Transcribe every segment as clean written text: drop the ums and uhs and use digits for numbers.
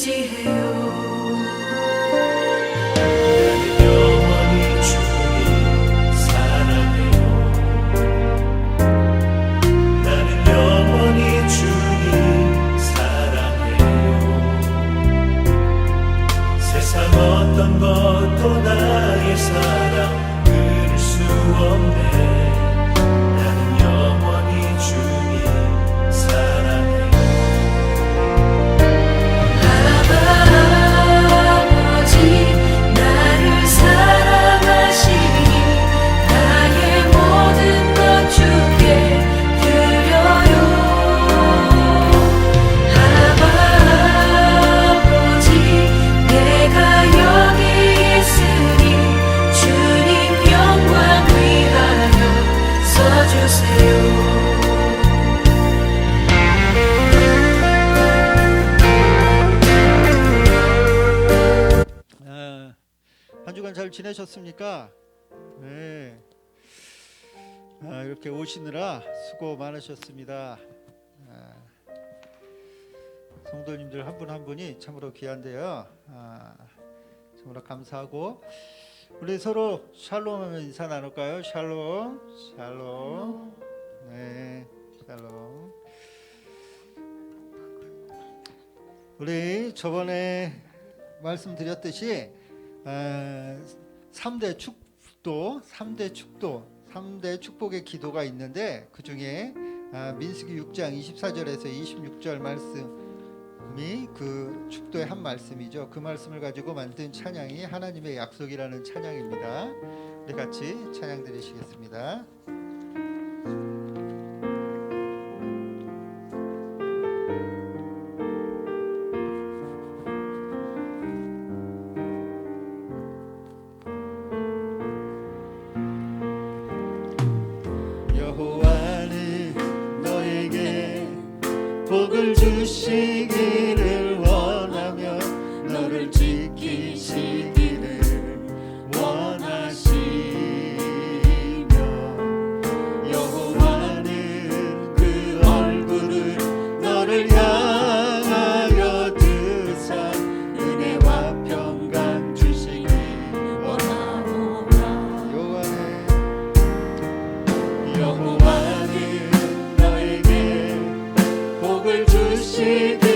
의지해요. 어떤 것도 나의 사랑 끊을 수 없네. 나는 영원히 주님 사랑해요. 아버지 나를 사랑하시니 나의 모든 것 주께 드려요. 아버지 내가 여기 있으니 주님 영광 위하여 써주세요. 한 주간 잘 지내셨습니까? 네. 이렇게 오시느라 수고 많으셨습니다. 성도님들 한 분 한 분이 참으로 귀한데요. 참으로 감사하고 우리 서로 샬롬하면 인사 나눌까요? 샬롬, 샬롬. 네, 샬롬. 우리 저번에 말씀드렸듯이 3대 축복의 기도가 있는데 그 중에 민수기 6장 24절에서 26절 말씀이 그 축도의 한 말씀이죠. 그 말씀을 가지고 만든 찬양이 하나님의 약속이라는 찬양입니다. 우리 같이 찬양 드리시겠습니다. 여호와는 너에게 복을 주시기를 원하며 너를 지키시기를 원하시며 여호와는 그 얼굴을 너를 향하여 드사 은혜와 평강 주시기 원하노라. 여호와는 너에게 복을 주시기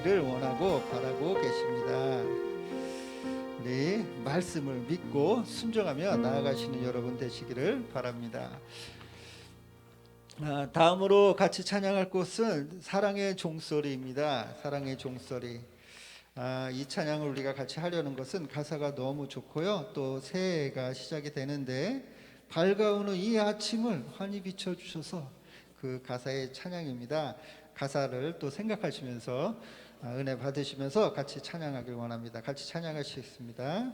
되시기를 원하고 바라고 계십니다. 우리 말씀을 믿고 순종하며 나아가시는 여러분 되시기를 바랍니다. 다음으로 같이 찬양할 곳은 사랑의 종소리입니다. 사랑의 종소리. 이 찬양을 우리가 같이 하려는 것은 가사가 너무 좋고요. 또 새해가 시작이 되는데 밝아오는 이 아침을 환히 비춰주셔서 그 가사의 찬양입니다. 가사를 또 생각하시면서 은혜 받으시면서 같이 찬양하길 원합니다. 같이 찬양하시겠습니다.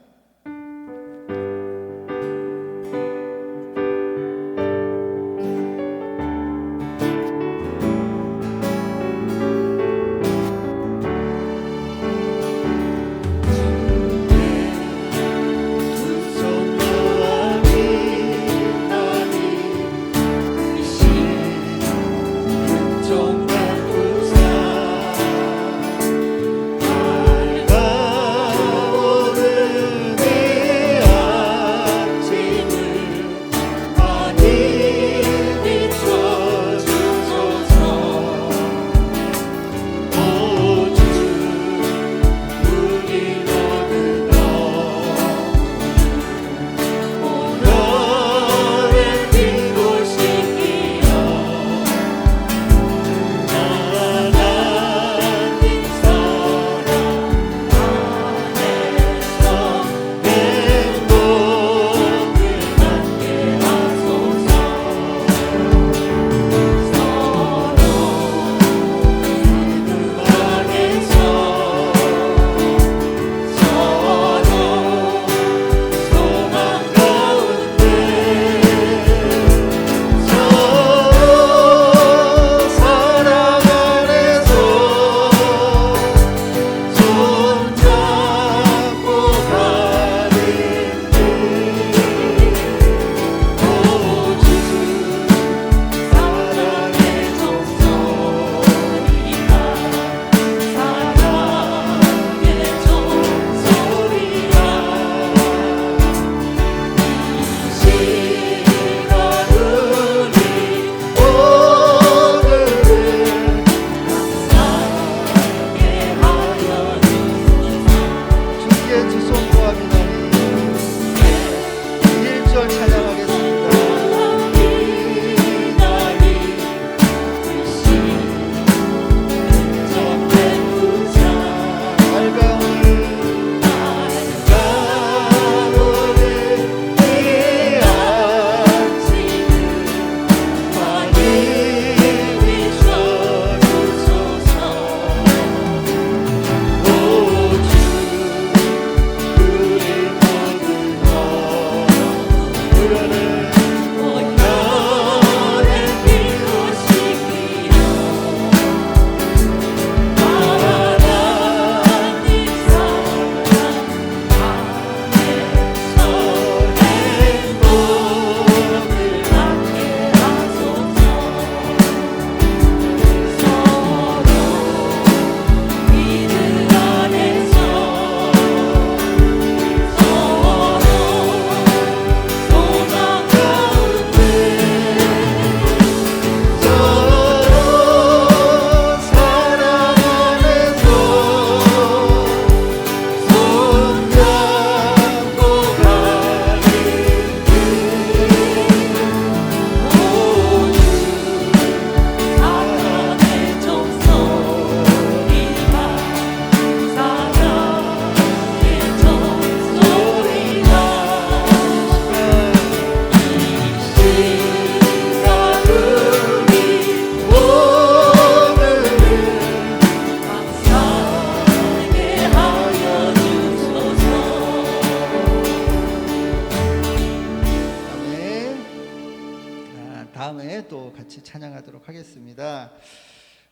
다음에 또 같이 찬양하도록 하겠습니다.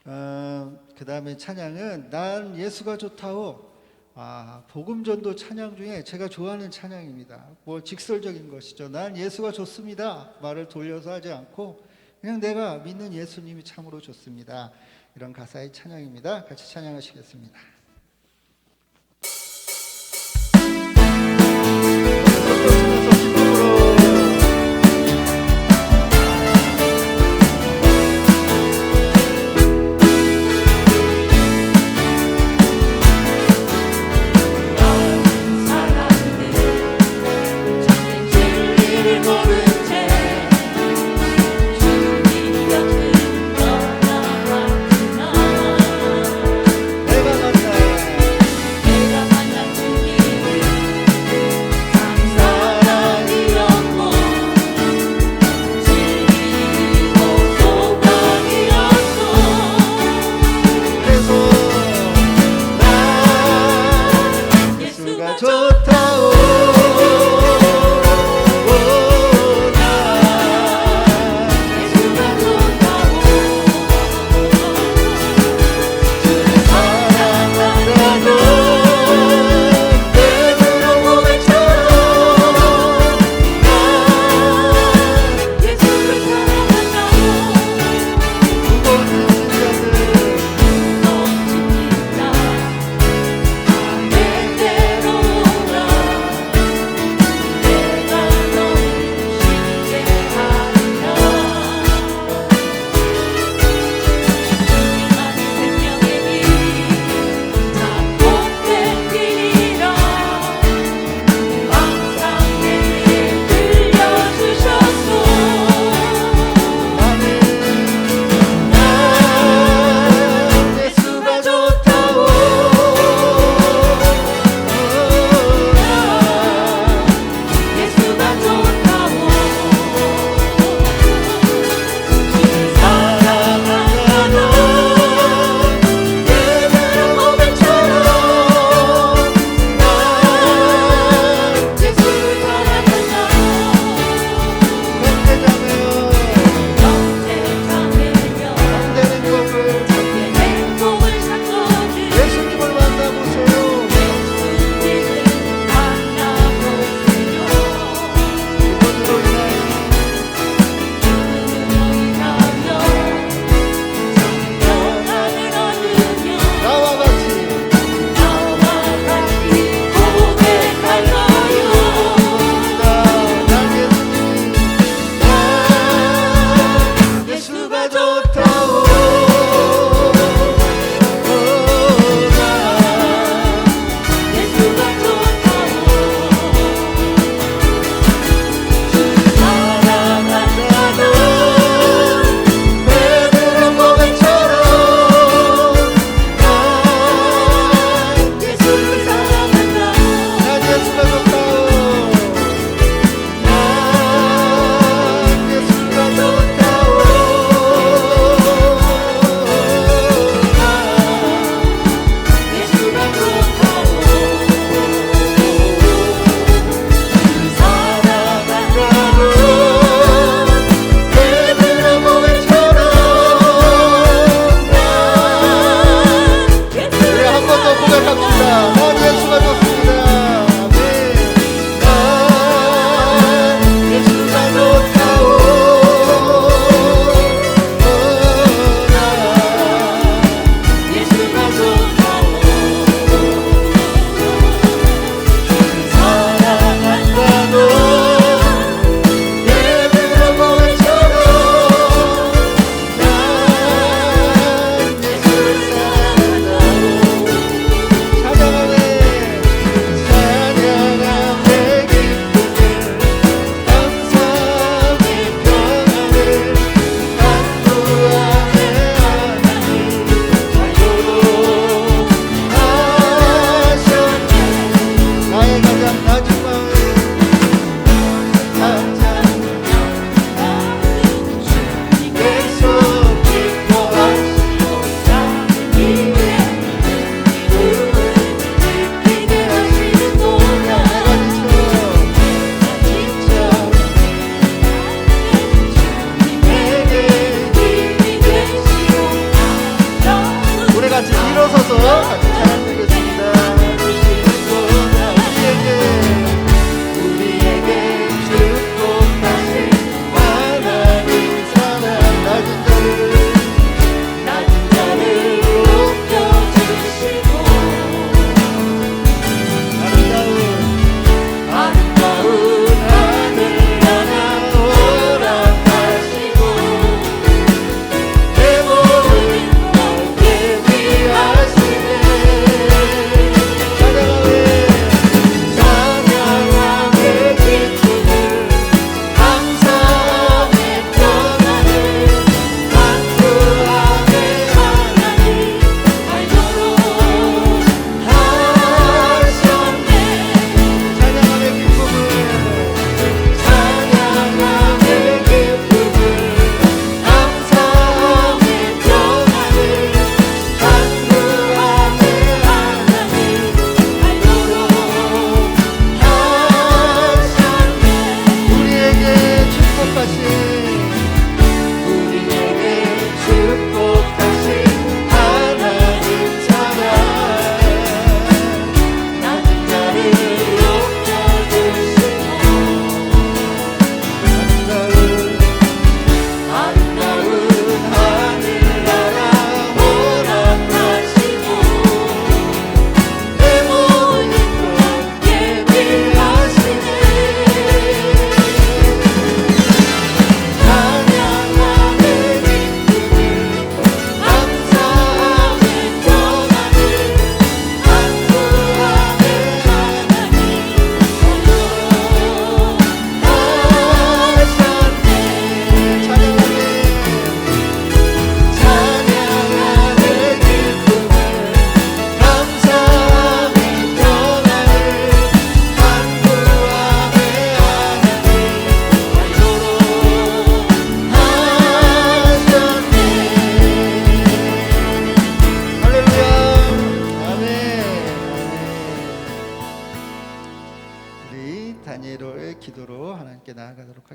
그 다음에 찬양은 난 예수가 좋다오. 복음전도 찬양 중에 제가 좋아하는 찬양입니다. 뭐 직설적인 것이죠. 난 예수가 좋습니다. 말을 돌려서 하지 않고 그냥 내가 믿는 예수님이 참으로 좋습니다. 이런 가사의 찬양입니다. 같이 찬양하시겠습니다.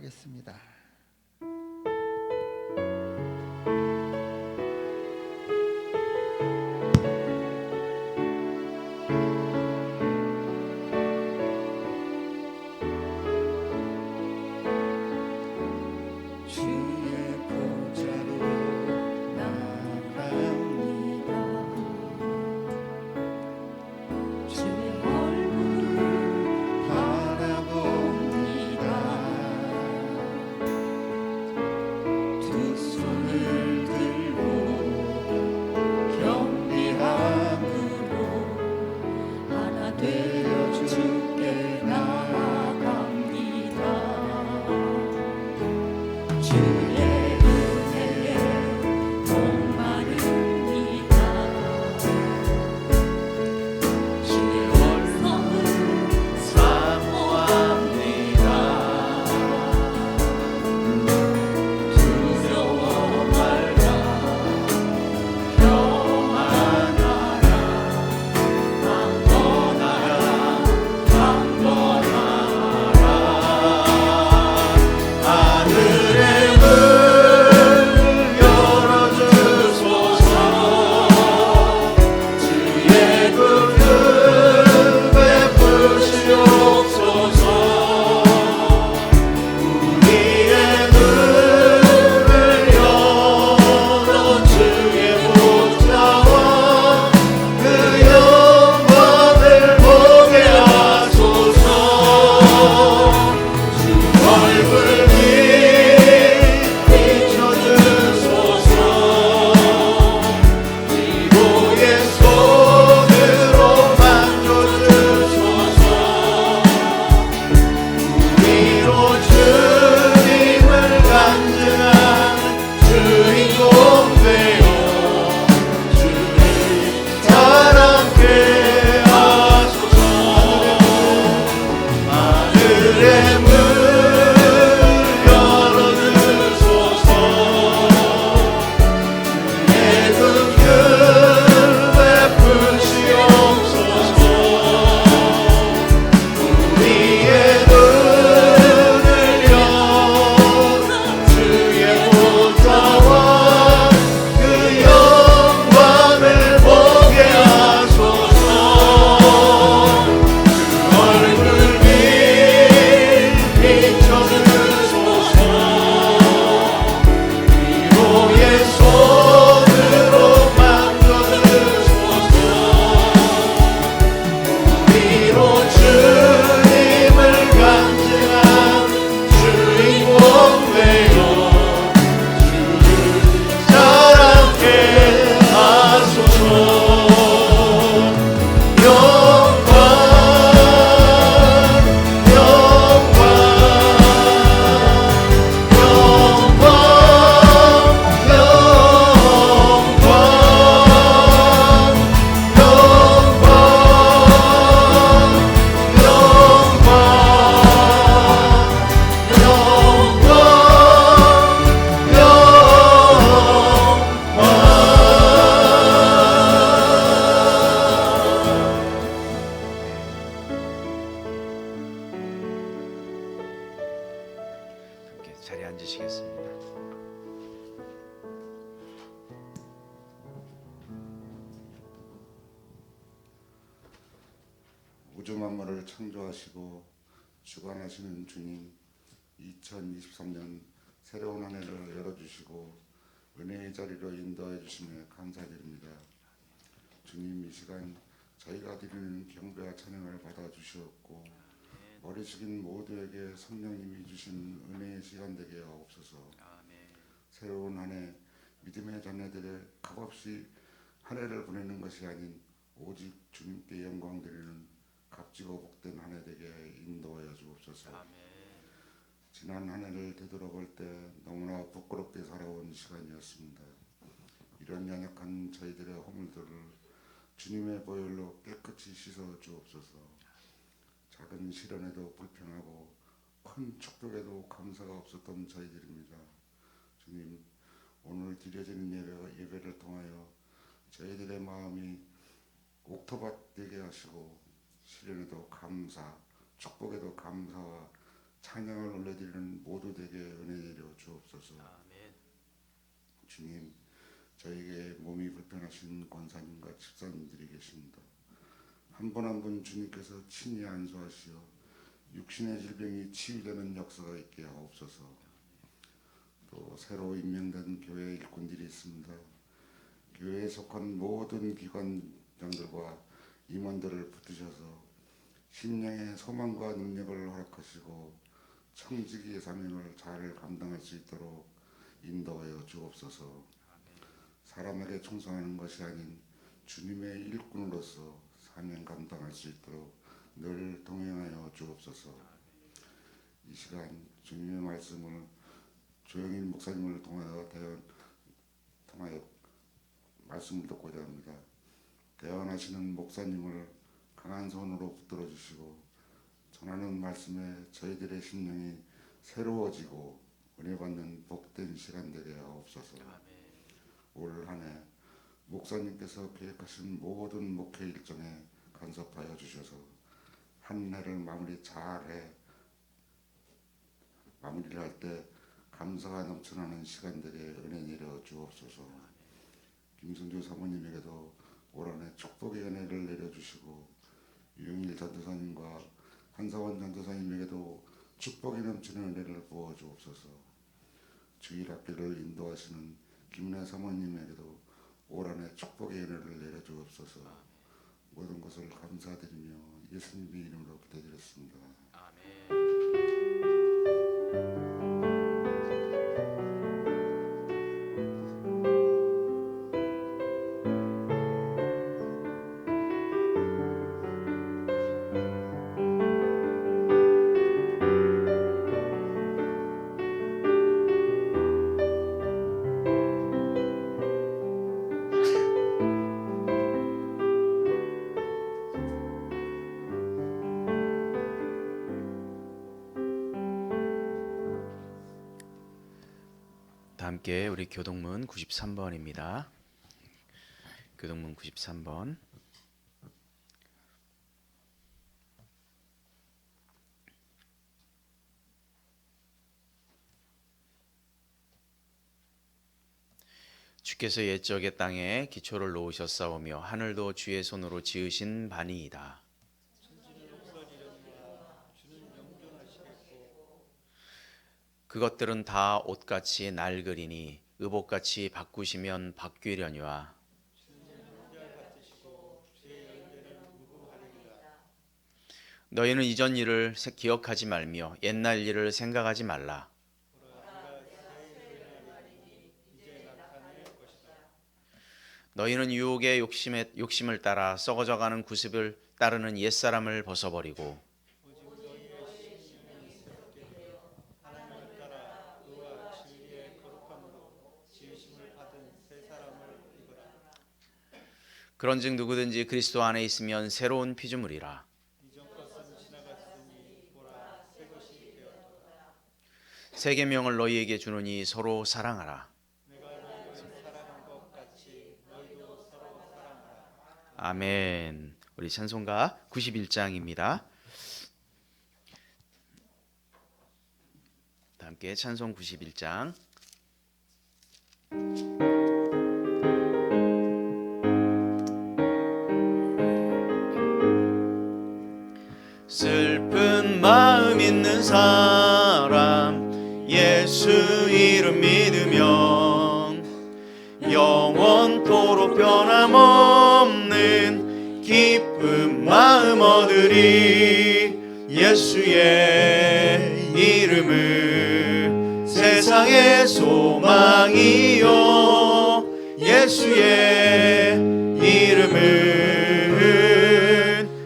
기도하겠습니다. 주의 보좌로 나아갑니다. 주의 얼굴 바라봅니다. 두 손을 들고 경배함으로 하나 되어 주께 나아갑니다. 주의 은혜에 목마릅니다. 주의 얼성을 사모합니다. 두려워 말라 평안하라 강건하라 하늘의 문 열어주소서. 주의 긍휼 베푸시옵소서. 우리의 눈을 열어 주의 보좌와 그 영광을 보게 하소서. 주 얼굴 비춰주소서. 기도의 손으로 만져주소서. 우리로 주님을 간증한 주인공 되어 주를 자랑케 하소서. 하늘의 문 열어주소서. 주의 긍휼 베푸시옵소서. 우리의 눈을 열어 주의 보좌와 그 영광을 보게 하소서. 주 얼굴 비춰주소서. 위로의 손으로 만져주소서. 우리로 주님을 간증한 주인공 되어 주를 자랑케 하소서. 영광 영광 영광 함께 자리에 앉으시겠습니다. 우주 만물을 창조하시고 주관하시는 주님, 2023년 새로운 한 해를 열어주시고 은혜의 자리로 인도해 주심에 감사드립니다. 주님, 이 시간 저희가 드리는 경배와 찬양을 받아주시옵고 어리석인 모두에게 성령님이 주신 은혜의 시간 되게 하옵소서. 새로운 한 해 믿음의 자녀들의 값없이 한 해를 보내는 것이 아닌 오직 주님께 영광 드리는 값지고 복된 한 해 되게 인도하여 주옵소서. 지난 한 해를 되돌아볼 때 너무나 부끄럽게 살아온 시간이었습니다. 이런 연약한 저희들의 허물들을 주님의 보혈로 깨끗이 씻어 주옵소서. 작은 시련에도 불평하고 큰 축복에도 감사가 없었던 저희들입니다. 주님, 오늘 드려지는 예배를 통하여 저희들의 마음이 옥토밭 되게 하시고 시련에도 감사, 축복에도 감사와 찬양을 올려드리는 모두에게 은혜 내려 주옵소서. 주님, 저에게 몸이 불편하신 권사님과 집사님들이 계십니다. 한 분 한 분 주님께서 친히 안수하시어 육신의 질병이 치유되는 역사가 있게 하옵소서. 또 새로 임명된 교회 일꾼들이 있습니다. 교회에 속한 모든 기관장들과 임원들을 붙드셔서 심령의 소망과 능력을 허락하시고 청지기의 사명을 잘 감당할 수 있도록 인도하여 주옵소서. 사람에게 충성하는 것이 아닌 주님의 일꾼으로서 사명 감당할 수 있도록 늘 동행하여 주옵소서. 이 시간 주님의 말씀을 조영일 목사님을 통하여 말씀을 듣고자 합니다. 대언하시는 목사님을 강한 손으로 붙들어 주시고 전하는 말씀에 저희들의 심령이 새로워지고 은혜 받는 복된 시간 되게 하옵소서. 올 한 해 목사님께서 계획하신 모든 목회 일정에 간섭하여 주셔서 한 해를 마무리를 할 때 감사가 넘쳐나는 시간 되게 은혜 내려 주옵소서. 김승주 사모님에게도 올 한 해 축복의 은혜를 내려주시고 유영일 전도사님과 한사원 전도사님에게도 축복이 넘치는 은혜를 부어 주옵소서. 주일 학교를 인도하시는 김은혜 사모님에게도 올 한 해 축복의 은혜를 내려 주옵소서. 모든 것을 감사드리며 예수님의 이름으로 기도드렸습니다. 함께 우리 교동문 93번입니다. 교동문 93번. 주께서 옛적의 땅에 기초를 놓으셨사오며 하늘도 주의 손으로 지으신 바니이다. 그것들은 다 옷같이 낡으리니 의복같이 바꾸시면 바뀌려니와 너희는 이전 일을 기억하지 말며 옛날 일을 생각하지 말라. 너희는 유혹의 욕심을 따라 썩어져가는 구습을 따르는 옛사람을 벗어버리고 그런즉 누구든지 그리스도 안에 있으면 새로운 피조물이라. 새 계명을 너희에게 주노니 서로 사랑하라. 아멘. 우리 찬송가 91장입니다. 함께 찬송 91장. 슬픈 마음 있는 사람 예수 이름 믿으면 영원토록 변함없는 기쁜 마음 얻으리. 예수의 이름은 세상의 소망이요 예수의 이름은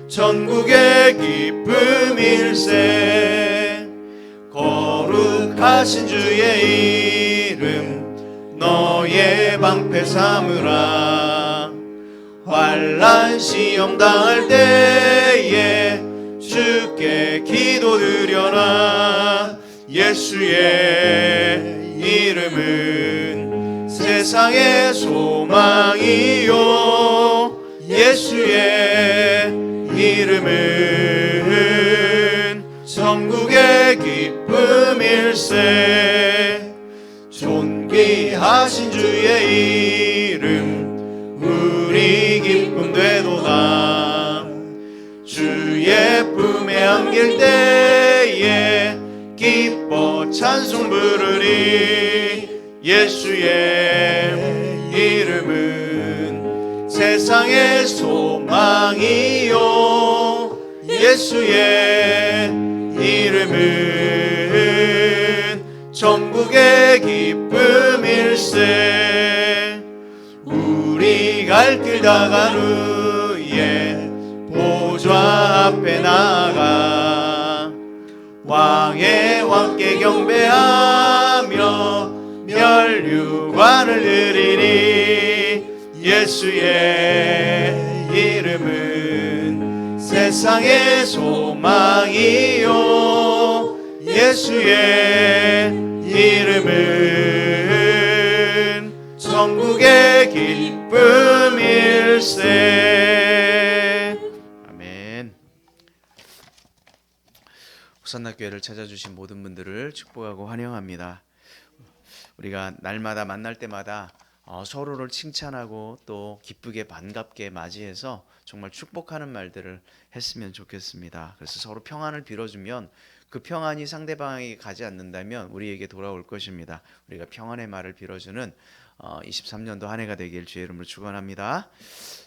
전국의 기쁨일세. 거룩하신 주의 이름 너의 방패 삼으라. 환난 시험 당할 때에 주께 기도드려라. 예수의 이름은 세상의 소망이요 예수의 이름은 천국의 기쁨 일세 존귀하신 주의 이름 우리 기쁨 되도다 주의 품에 안길 때에 기뻐 찬송 부르리 예수의 이름은 세상의 소망이요 예수의 이름은 천국의 기쁨일세 우리 갈 길 다 간 후에 보좌 앞에 나가 왕의 왕께 경배하며 멸류관을 드리리 예수의 이름은 세상의 소망이요 예수의 이름은 천국의 기쁨일세. 아멘. 호산나 교회를 찾아주신 모든 분들을 축복하고 환영합니다. 우리가 날마다 만날 때마다 서로를 칭찬하고 또 기쁘게 반갑게 맞이해서 정말 축복하는 말들을 했으면 좋겠습니다. 그래서 서로 평안을 빌어주면 그 평안이 상대방에게 가지 않는다면 우리에게 돌아올 것입니다. 우리가 평안의 말을 빌어주는 23년도 한 해가 되길 주의 이름으로 축원합니다.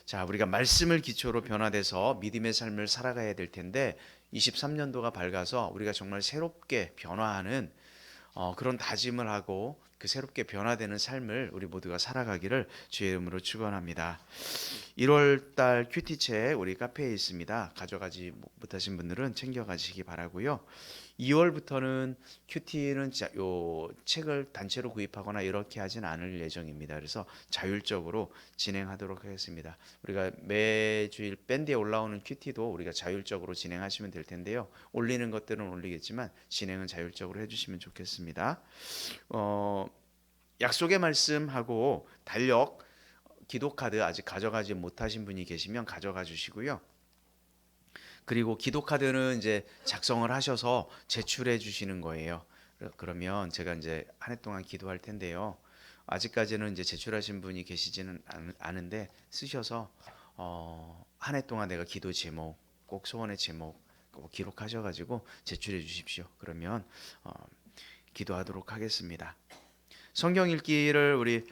자, 우리가 말씀을 기초로 변화돼서 믿음의 삶을 살아가야 될 텐데 23년도가 밝아서 우리가 정말 새롭게 변화하는 그런 다짐을 하고 그 새롭게 변화되는 삶을 우리 모두가 살아가기를 주의 이름으로 축원합니다. 1월달 큐티책 우리 카페에 있습니다. 가져가지 못하신 분들은 챙겨가시기 바라고요. 2월부터는 큐티는 요 책을 단체로 구입하거나 이렇게 하진 않을 예정입니다. 그래서 자율적으로 진행하도록 하겠습니다. 우리가 매주일 밴드에 올라오는 큐티도 우리가 자율적으로 진행하시면 될 텐데요. 올리는 것들은 올리겠지만 진행은 자율적으로 해주시면 좋겠습니다. 약속의 말씀하고 달력 기도 카드 아직 가져가지 못하신 분이 계시면 가져가 주시고요. 그리고 기도 카드는 이제 작성을 하셔서 제출해 주시는 거예요. 그러면 제가 이제 한 해 동안 기도할 텐데요. 아직까지는 이제 제출하신 분이 계시지는 않은데 쓰셔서 한 해 동안 내가 기도 제목, 꼭 소원의 제목 꼭 기록하셔 가지고 제출해 주십시오. 그러면 기도하도록 하겠습니다. 성경 읽기를 우리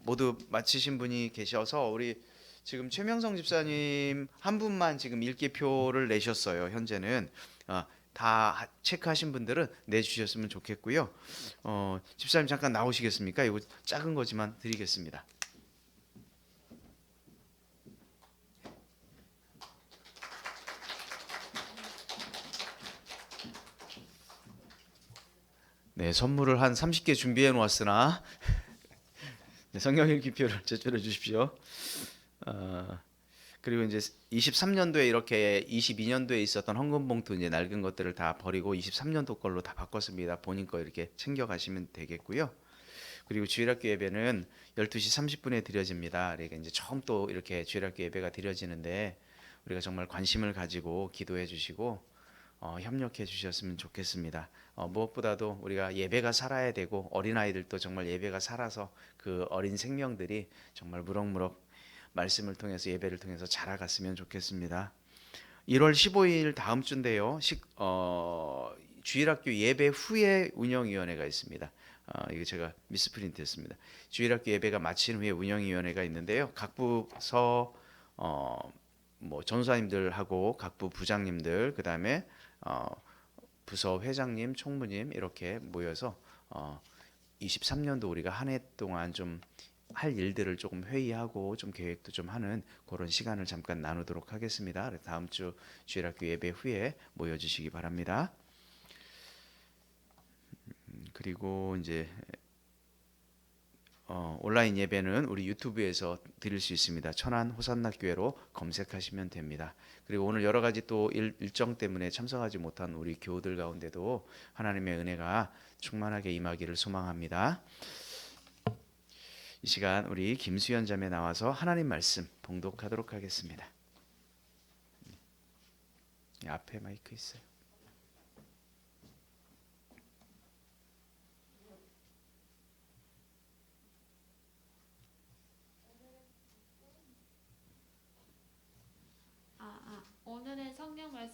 모두 마치신 분이 계셔서 우리 지금 최명성 집사님 한 분만 지금 읽기표를 내셨어요. 현재는 다 체크하신 분들은 내주셨으면 좋겠고요. 집사님 잠깐 나오시겠습니까? 이거 작은 거지만 드리겠습니다. 네, 선물을 한 30개 준비해 놓았으나 성경 읽기표를 제출해 주십시오. 그리고 이제 23년도에 이렇게 22년도에 있었던 헌금봉투 이제 낡은 것들을 다 버리고 23년도 걸로 다 바꿨습니다. 본인 거 이렇게 챙겨 가시면 되겠고요. 그리고 주일학교 예배는 12시 30분에 드려집니다. 그러니까 이제 처음 또 이렇게 주일학교 예배가 드려지는데 우리가 정말 관심을 가지고 기도해 주시고 협력해 주셨으면 좋겠습니다. 무엇보다도 우리가 예배가 살아야 되고 어린아이들도 정말 예배가 살아서 그 어린 생명들이 정말 무럭무럭 말씀을 통해서 예배를 통해서 자라갔으면 좋겠습니다. 1월 15일 다음 주인데요. 주일학교 예배 후에 운영위원회가 있습니다. 이거 제가 미스프린트했습니다. 주일학교 예배가 마친 후에 운영위원회가 있는데요. 각 부서 뭐 전사님들하고 각부 부장님들 그다음에 부서 회장님, 총무님 이렇게 모여서 23년도 우리가 한 해 동안 좀 할 일들을 조금 회의하고 좀 계획도 좀 하는 그런 시간을 잠깐 나누도록 하겠습니다. 다음 주 주일학교 예배 후에 모여 주시기 바랍니다. 그리고 이제 온라인 예배는 우리 유튜브에서 드릴 수 있습니다. 천안 호산나 교회로 검색하시면 됩니다. 그리고 오늘 여러 가지 또 일정 때문에 참석하지 못한 우리 교우들 가운데도 하나님의 은혜가 충만하게 임하기를 소망합니다. 이 시간 우리 김수현 자매 나와서 하나님 말씀 봉독하도록 하겠습니다. 앞에 마이크 있어요.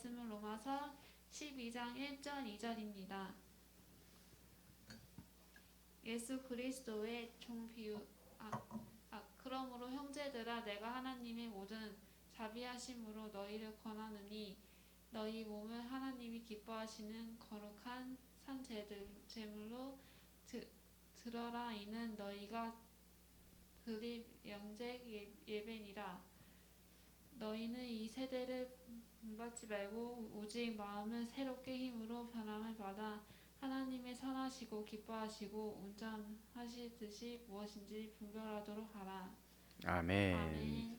말씀은 로마서 12장 1절 2절입니다. 예수 그리스도의 종 비유 그러므로 형제들아 내가 하나님의 모든 자비하심으로 너희를 권하느니 너희 몸을 하나님이 기뻐하시는 거룩한 산 제물로 드러라. 이는 너희가 드릴 영적 예배니라. 너희는 이 세대를 본받지 말고 오직 마음을 새롭게 힘으로 변함을 받아 하나님의 선하시고 기뻐하시고 온전하시듯이 무엇인지 분별하도록 하라. 아멘. 아멘.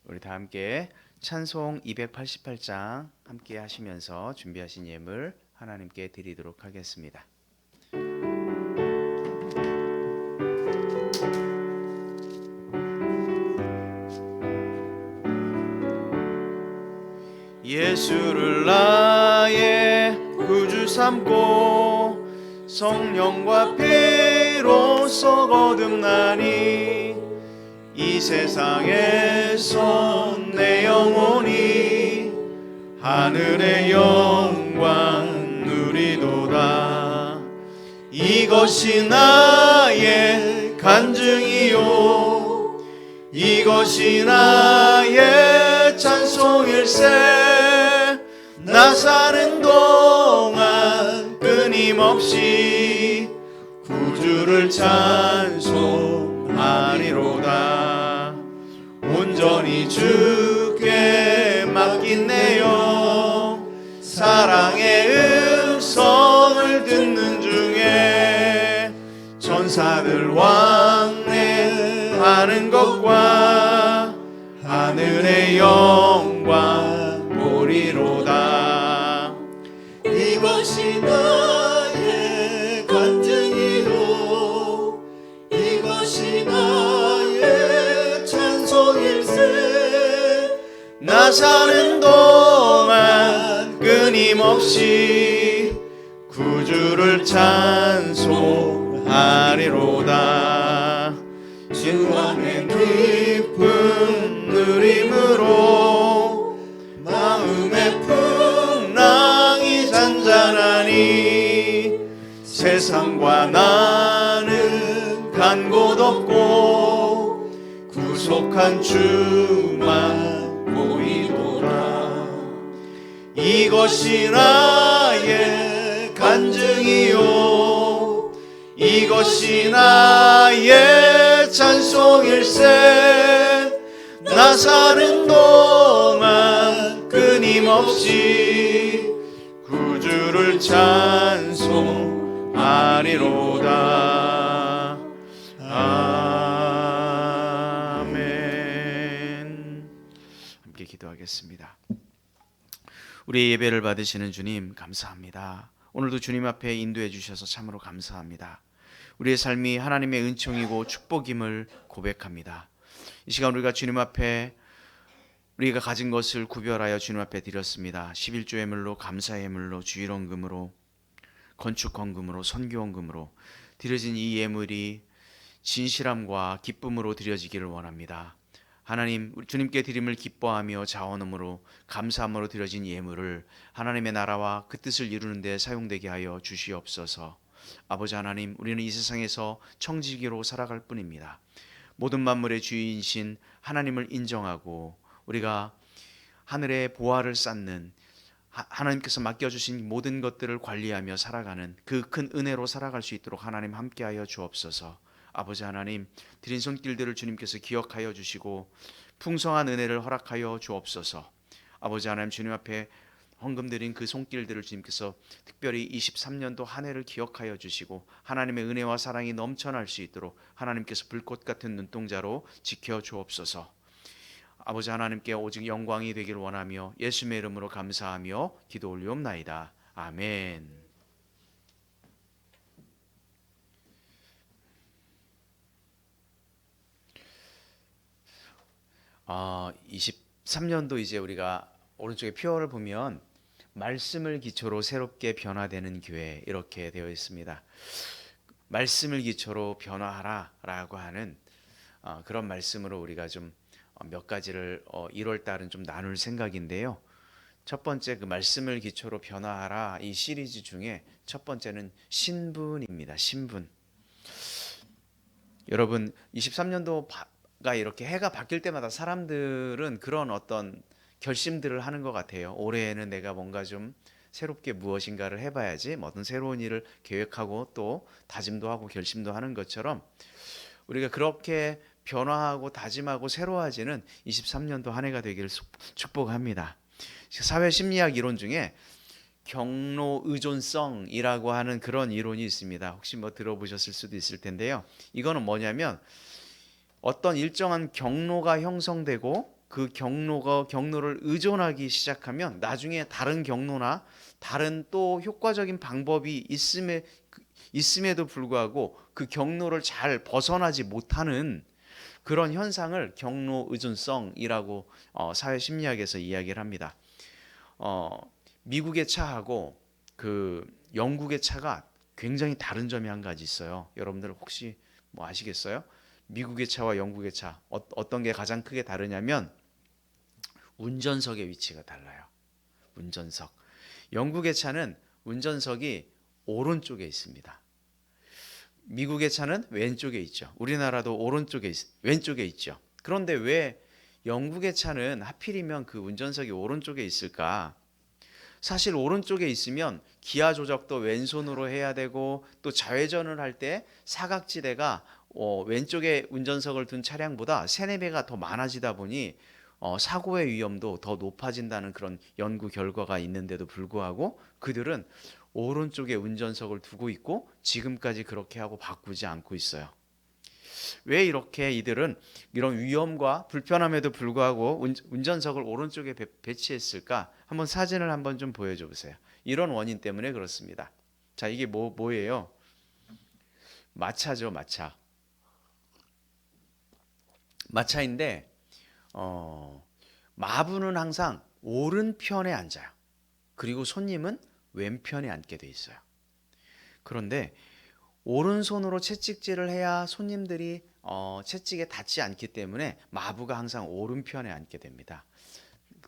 우리 다 함께 찬송 288장 함께 하시면서 준비하신 예물 하나님께 드리도록 하겠습니다. 예수를 나의 구주 삼고 성령과 피로써 거듭나니 이 세상에서 내 영혼이 하늘의 영광 누리도다. 이것이 나의 간증이요 이것이 나의 찬송일세. 나 사는 동안 끊임없이 구주를 찬송하리로다. 온전히 주께 맡긴 내 영 사랑의 음성을 듣는 중에 천사들 왕래하는 것과 하늘의 영광 보리로다. 이것이 나의 간증이요 이것이 나의 찬송일세. 나 사는 동안 끊임없이 구주를 찬송하리로다. 주 안에 깊은 누림으로 마음의 풍랑이 잔잔하니 세상과 나는 간 곳 없고 구속한 주만 보이도다. 이것이 나의 간증이요 이것이 나의 찬송일세. 나 사는 동안 끊임없이 구주를 찬송하리로다. 아멘. 함께 기도하겠습니다. 우리 예배를 받으시는 주님 감사합니다. 오늘도 주님 앞에 인도해 주셔서 참으로 감사합니다. 우리의 삶이 하나님의 은총이고 축복임을 고백합니다. 이 시간 우리가 주님 앞에 우리가 가진 것을 구별하여 주님 앞에 드렸습니다. 11조 예물로, 감사 예물로, 주일원금으로, 건축헌금으로, 선교헌금으로 드려진 이 예물이 진실함과 기쁨으로 드려지기를 원합니다. 하나님, 주님께 드림을 기뻐하며 자원함으로 감사함으로 드려진 예물을 하나님의 나라와 그 뜻을 이루는 데 사용되게 하여 주시옵소서. 아버지 하나님, 우리는 이 세상에서 청지기로 살아갈 뿐입니다. 모든 만물의 주인이신 하나님을 인정하고 우리가 하늘의 보화를 쌓는 하나님께서 맡겨주신 모든 것들을 관리하며 살아가는 그 큰 은혜로 살아갈 수 있도록 하나님 함께하여 주옵소서. 아버지 하나님, 드린 손길들을 주님께서 기억하여 주시고 풍성한 은혜를 허락하여 주옵소서. 아버지 하나님, 주님 앞에 헌금 드린 그 손길들을 주님께서 특별히 23년도 한 해를 기억하여 주시고 하나님의 은혜와 사랑이 넘쳐날 수 있도록 하나님께서 불꽃 같은 눈동자로 지켜 주옵소서. 아버지 하나님께 오직 영광이 되기를 원하며 예수님의 이름으로 감사하며 기도 올리옵나이다. 아멘. 23년도 이제 우리가 오른쪽에 표어를 보면 말씀을 기초로 새롭게 변화되는 교회 이렇게 되어 있습니다. 말씀을 기초로 변화하라 라고 하는 그런 말씀으로 우리가 좀 몇 가지를 1월 달은 좀 나눌 생각인데요. 첫 번째 그 말씀을 기초로 변화하라 이 시리즈 중에 첫 번째는 신분입니다. 신분. 여러분 23년도가 이렇게 해가 바뀔 때마다 사람들은 그런 어떤 결심들을 하는 것 같아요. 올해에는 내가 뭔가 좀 새롭게 무엇인가를 해봐야지, 뭐 어떤 새로운 일을 계획하고 또 다짐도 하고 결심도 하는 것처럼 우리가 그렇게 변화하고 다짐하고 새로워지는 23년도 한 해가 되기를 축복합니다. 사회 심리학 이론 중에 경로 의존성이라고 하는 그런 이론이 있습니다. 혹시 뭐 들어보셨을 수도 있을 텐데요. 이거는 뭐냐면 어떤 일정한 경로가 형성되고 그 경로를 의존하기 시작하면 나중에 다른 경로나 다른 또 효과적인 방법이 있음에도 불구하고 그 경로를 잘 벗어나지 못하는 그런 현상을 경로 의존성이라고 사회 심리학에서 이야기를 합니다. 미국의 차하고 그 영국의 차가 굉장히 다른 점이 한 가지 있어요. 여러분들 혹시 뭐 아시겠어요? 미국의 차와 영국의 차 어떤 게 가장 크게 다르냐면 운전석의 위치가 달라요. 운전석. 영국의 차는 운전석이 오른쪽에 있습니다. 미국의 차는 왼쪽에 있죠. 우리나라도 왼쪽에 있죠. 그런데 왜 영국의 차는 하필이면 그 운전석이 오른쪽에 있을까? 사실 오른쪽에 있으면 기아 조작도 왼손으로 해야 되고 또 좌회전을 할 때 사각지대가 왼쪽에 운전석을 둔 차량보다 3-4배가 더 많아지다 보니 사고의 위험도 더 높아진다는 그런 연구 결과가 있는데도 불구하고 그들은 오른쪽에 운전석을 두고 있고 지금까지 그렇게 하고 바꾸지 않고 있어요. 왜 이렇게 이들은 이런 위험과 불편함에도 불구하고 운전석을 오른쪽에 배치했을까? 한번 사진을 한번 좀 보여줘 보세요. 이런 원인 때문에 그렇습니다. 자, 이게 뭐예요? 마차죠, 마차. 마차인데 마부는 항상 오른편에 앉아요. 그리고 손님은 왼편에 앉게 돼 있어요. 그런데 오른손으로 채찍질을 해야 손님들이 채찍에 닿지 않기 때문에 마부가 항상 오른편에 앉게 됩니다.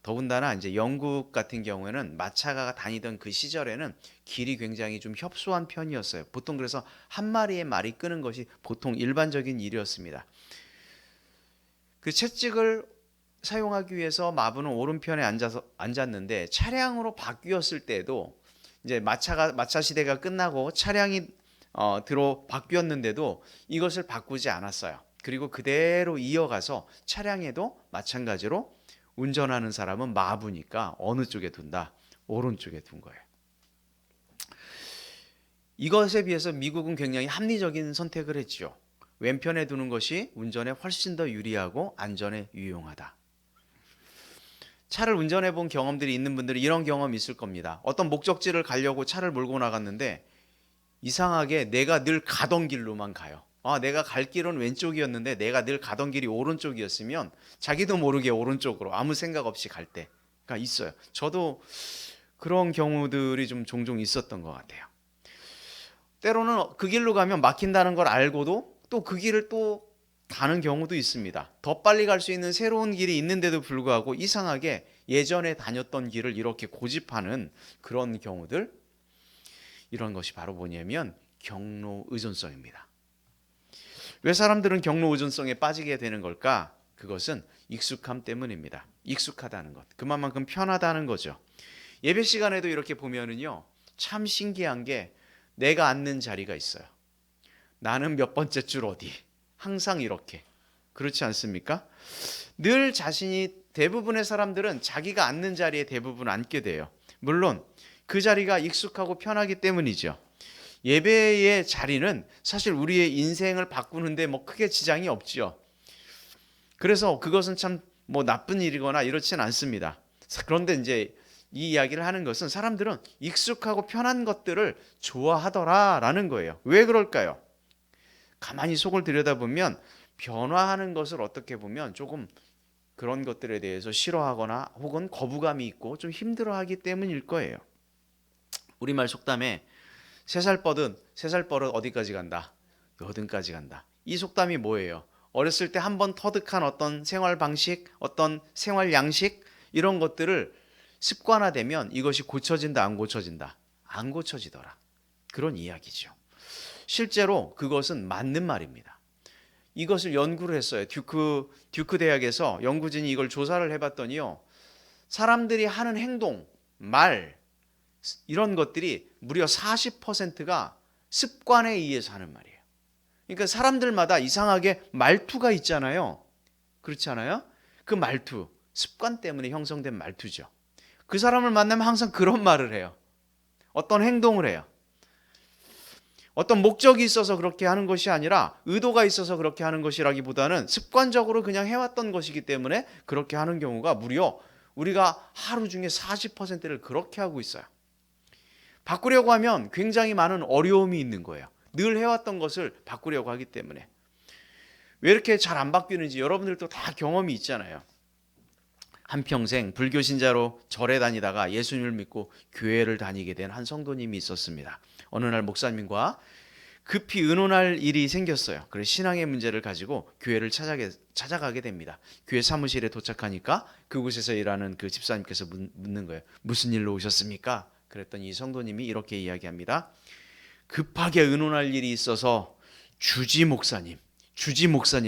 더군다나 이제 영국 같은 경우에는 마차가 다니던 그 시절에는 길이 굉장히 좀 협소한 편이었어요. 보통 그래서 한 마리의 말이 끄는 것이 보통 일반적인 일이었습니다. 그 채찍을 사용하기 위해서 마부는 오른편에 앉았는데 차량으로 바뀌었을 때도 이제 마차 시대가 끝나고 차량이 바뀌었는데도 이것을 바꾸지 않았어요. 그리고 그대로 이어가서 차량에도 마찬가지로 운전하는 사람은 마부니까 어느 쪽에 둔다? 오른쪽에 둔 거예요. 이것에 비해서 미국은 굉장히 합리적인 선택을 했죠. 왼편에 두는 것이 운전에 훨씬 더 유리하고 안전에 유용하다. 차를 운전해 본 경험들이 있는 분들이 이런 경험이 있을 겁니다. 어떤 목적지를 가려고 차를 몰고 나갔는데 이상하게 내가 늘 가던 길로만 가요. 내가 갈 길은 왼쪽이었는데 내가 늘 가던 길이 오른쪽이었으면 자기도 모르게 오른쪽으로 아무 생각 없이 갈 때가 있어요. 저도 그런 경우들이 좀 종종 있었던 것 같아요. 때로는 그 길로 가면 막힌다는 걸 알고도 또 그 길을 또 가는 경우도 있습니다. 더 빨리 갈 수 있는 새로운 길이 있는데도 불구하고 이상하게 예전에 다녔던 길을 이렇게 고집하는 그런 경우들, 이런 것이 바로 뭐냐면 경로 의존성입니다. 왜 사람들은 경로 의존성에 빠지게 되는 걸까? 그것은 익숙함 때문입니다. 익숙하다는 것, 그만큼 편하다는 거죠. 예배 시간에도 이렇게 보면은요, 참 신기한 게 내가 앉는 자리가 있어요. 나는 몇 번째 줄 어디? 항상 이렇게. 그렇지 않습니까? 늘 대부분의 사람들은 자기가 앉는 자리에 대부분 앉게 돼요. 물론 그 자리가 익숙하고 편하기 때문이죠. 예배의 자리는 사실 우리의 인생을 바꾸는데 뭐 크게 지장이 없지요. 그래서 그것은 참 뭐 나쁜 일이거나 이렇지는 않습니다. 그런데 이제 이 이야기를 하는 것은 사람들은 익숙하고 편한 것들을 좋아하더라라는 거예요. 왜 그럴까요? 가만히 속을 들여다보면 변화하는 것을 어떻게 보면 조금 그런 것들에 대해서 싫어하거나 혹은 거부감이 있고 좀 힘들어하기 때문일 거예요. 우리말 속담에 세 살 버릇 어디까지 간다? 여든까지 간다. 이 속담이 뭐예요? 어렸을 때 한번 터득한 어떤 생활 방식, 어떤 생활 양식 이런 것들을 습관화되면 이것이 고쳐진다, 안 고쳐진다? 안 고쳐지더라. 그런 이야기죠. 실제로 그것은 맞는 말입니다. 이것을 연구를 했어요. 듀크 대학에서 연구진이 이걸 조사를 해봤더니요. 사람들이 하는 행동, 말 이런 것들이 무려 40%가 습관에 의해서 하는 말이에요. 그러니까 사람들마다 이상하게 말투가 있잖아요. 그렇지 않아요? 그 말투, 습관 때문에 형성된 말투죠. 그 사람을 만나면 항상 그런 말을 해요. 어떤 행동을 해요. 어떤 목적이 있어서 그렇게 하는 것이 아니라 의도가 있어서 그렇게 하는 것이라기보다는 습관적으로 그냥 해왔던 것이기 때문에 그렇게 하는 경우가 무려 우리가 하루 중에 40%를 그렇게 하고 있어요. 바꾸려고 하면 굉장히 많은 어려움이 있는 거예요. 늘 해왔던 것을 바꾸려고 하기 때문에. 왜 이렇게 잘 안 바뀌는지 여러분들도 다 경험이 있잖아요. 한평생 불교 신자로 절에 다니다가 예수님을 믿고 교회를 다니게 된 한 성도님이 있었습니다. 어느 날 목사님과 급히 의논할 일이 생겼어요. 그래서 신앙의 문제를 가지고 교회를 찾아가게 됩니다. 교회 사무실에 도착하니까 그곳에서 일하는 그 집사님께서 묻는 거예요. 무슨 일로 오셨습니까? 그랬더니 이 성도님이 이렇게 이야기합니다. 급하게 의논할 일이 있어서 주지 목사님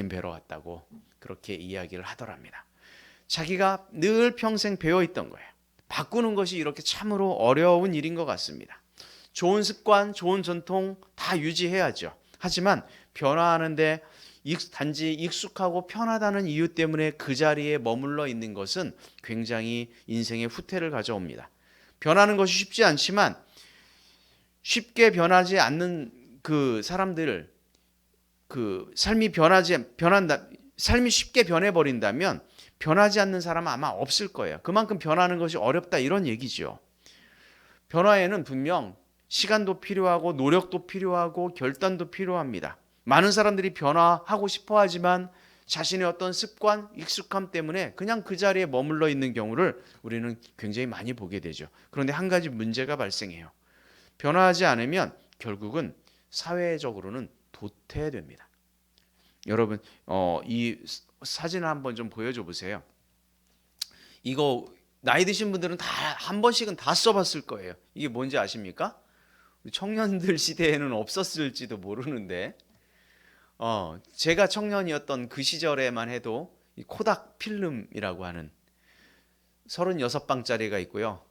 뵈러 왔다고 그렇게 이야기를 하더랍니다. 자기가 늘 평생 배워있던 거예요. 바꾸는 것이 이렇게 참으로 어려운 일인 것 같습니다. 좋은 습관, 좋은 전통 다 유지해야죠. 하지만 변화하는데 단지 익숙하고 편하다는 이유 때문에 그 자리에 머물러 있는 것은 굉장히 인생의 후퇴를 가져옵니다. 변하는 것이 쉽지 않지만 쉽게 변하지 않는 그 사람들, 그 삶이 삶이 쉽게 변해버린다면 변하지 않는 사람은 아마 없을 거예요. 그만큼 변하는 것이 어렵다 이런 얘기죠. 변화에는 분명 시간도 필요하고 노력도 필요하고 결단도 필요합니다. 많은 사람들이 변화하고 싶어 하지만 자신의 어떤 습관, 익숙함 때문에 그냥 그 자리에 머물러 있는 경우를 우리는 굉장히 많이 보게 되죠. 그런데 한 가지 문제가 발생해요. 변화하지 않으면 결국은 사회적으로는 도태됩니다. 여러분 이 사진을 한번 좀 보여줘 보세요. 이거 나이 드신 분들은 다 한 번씩은 다 써봤을 거예요. 이게 뭔지 아십니까? 청년들 시대에는 없었을지도 모르는데 제가 청년이었던 그 시절에만 해도 이 코닥 필름이라고 하는 36방짜리가 있고요.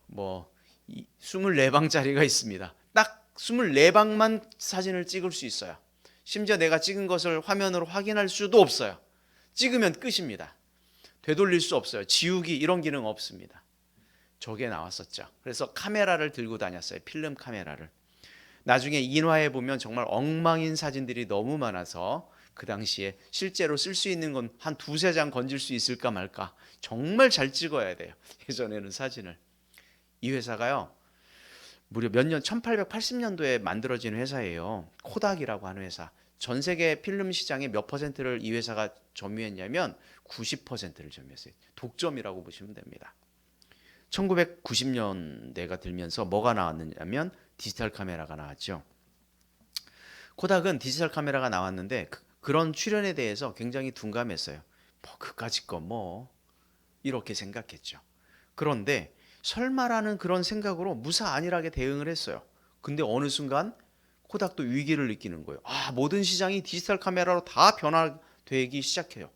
24방짜리가 있습니다. 딱 24방만 사진을 찍을 수 있어요. 심지어 내가 찍은 것을 화면으로 확인할 수도 없어요. 찍으면 끝입니다. 되돌릴 수 없어요. 지우기 이런 기능 없습니다. 저게 나왔었죠. 그래서 카메라를 들고 다녔어요. 필름 카메라를. 나중에 인화해 보면 정말 엉망인 사진들이 너무 많아서 그 당시에 실제로 쓸 수 있는 건 한 두세 장 건질 수 있을까 말까. 정말 잘 찍어야 돼요. 예전에는 사진을. 이 회사가요. 무려 몇 년 1880년도에 만들어진 회사예요. 코닥이라고 하는 회사. 전 세계 필름 시장의 몇 퍼센트를 이 회사가 점유했냐면 90%를 점유했어요. 독점이라고 보시면 됩니다. 1990년대가 들면서 뭐가 나왔느냐면 디지털 카메라가 나왔죠. 코닥은 디지털 카메라가 나왔는데 그런 출현에 대해서 굉장히 둔감했어요. 그까짓 거 이렇게 생각했죠. 그런데 설마라는 그런 생각으로 무사안일하게 대응을 했어요. 근데 어느 순간 코닥도 위기를 느끼는 거예요. 모든 시장이 디지털 카메라로 다 변화되기 시작해요.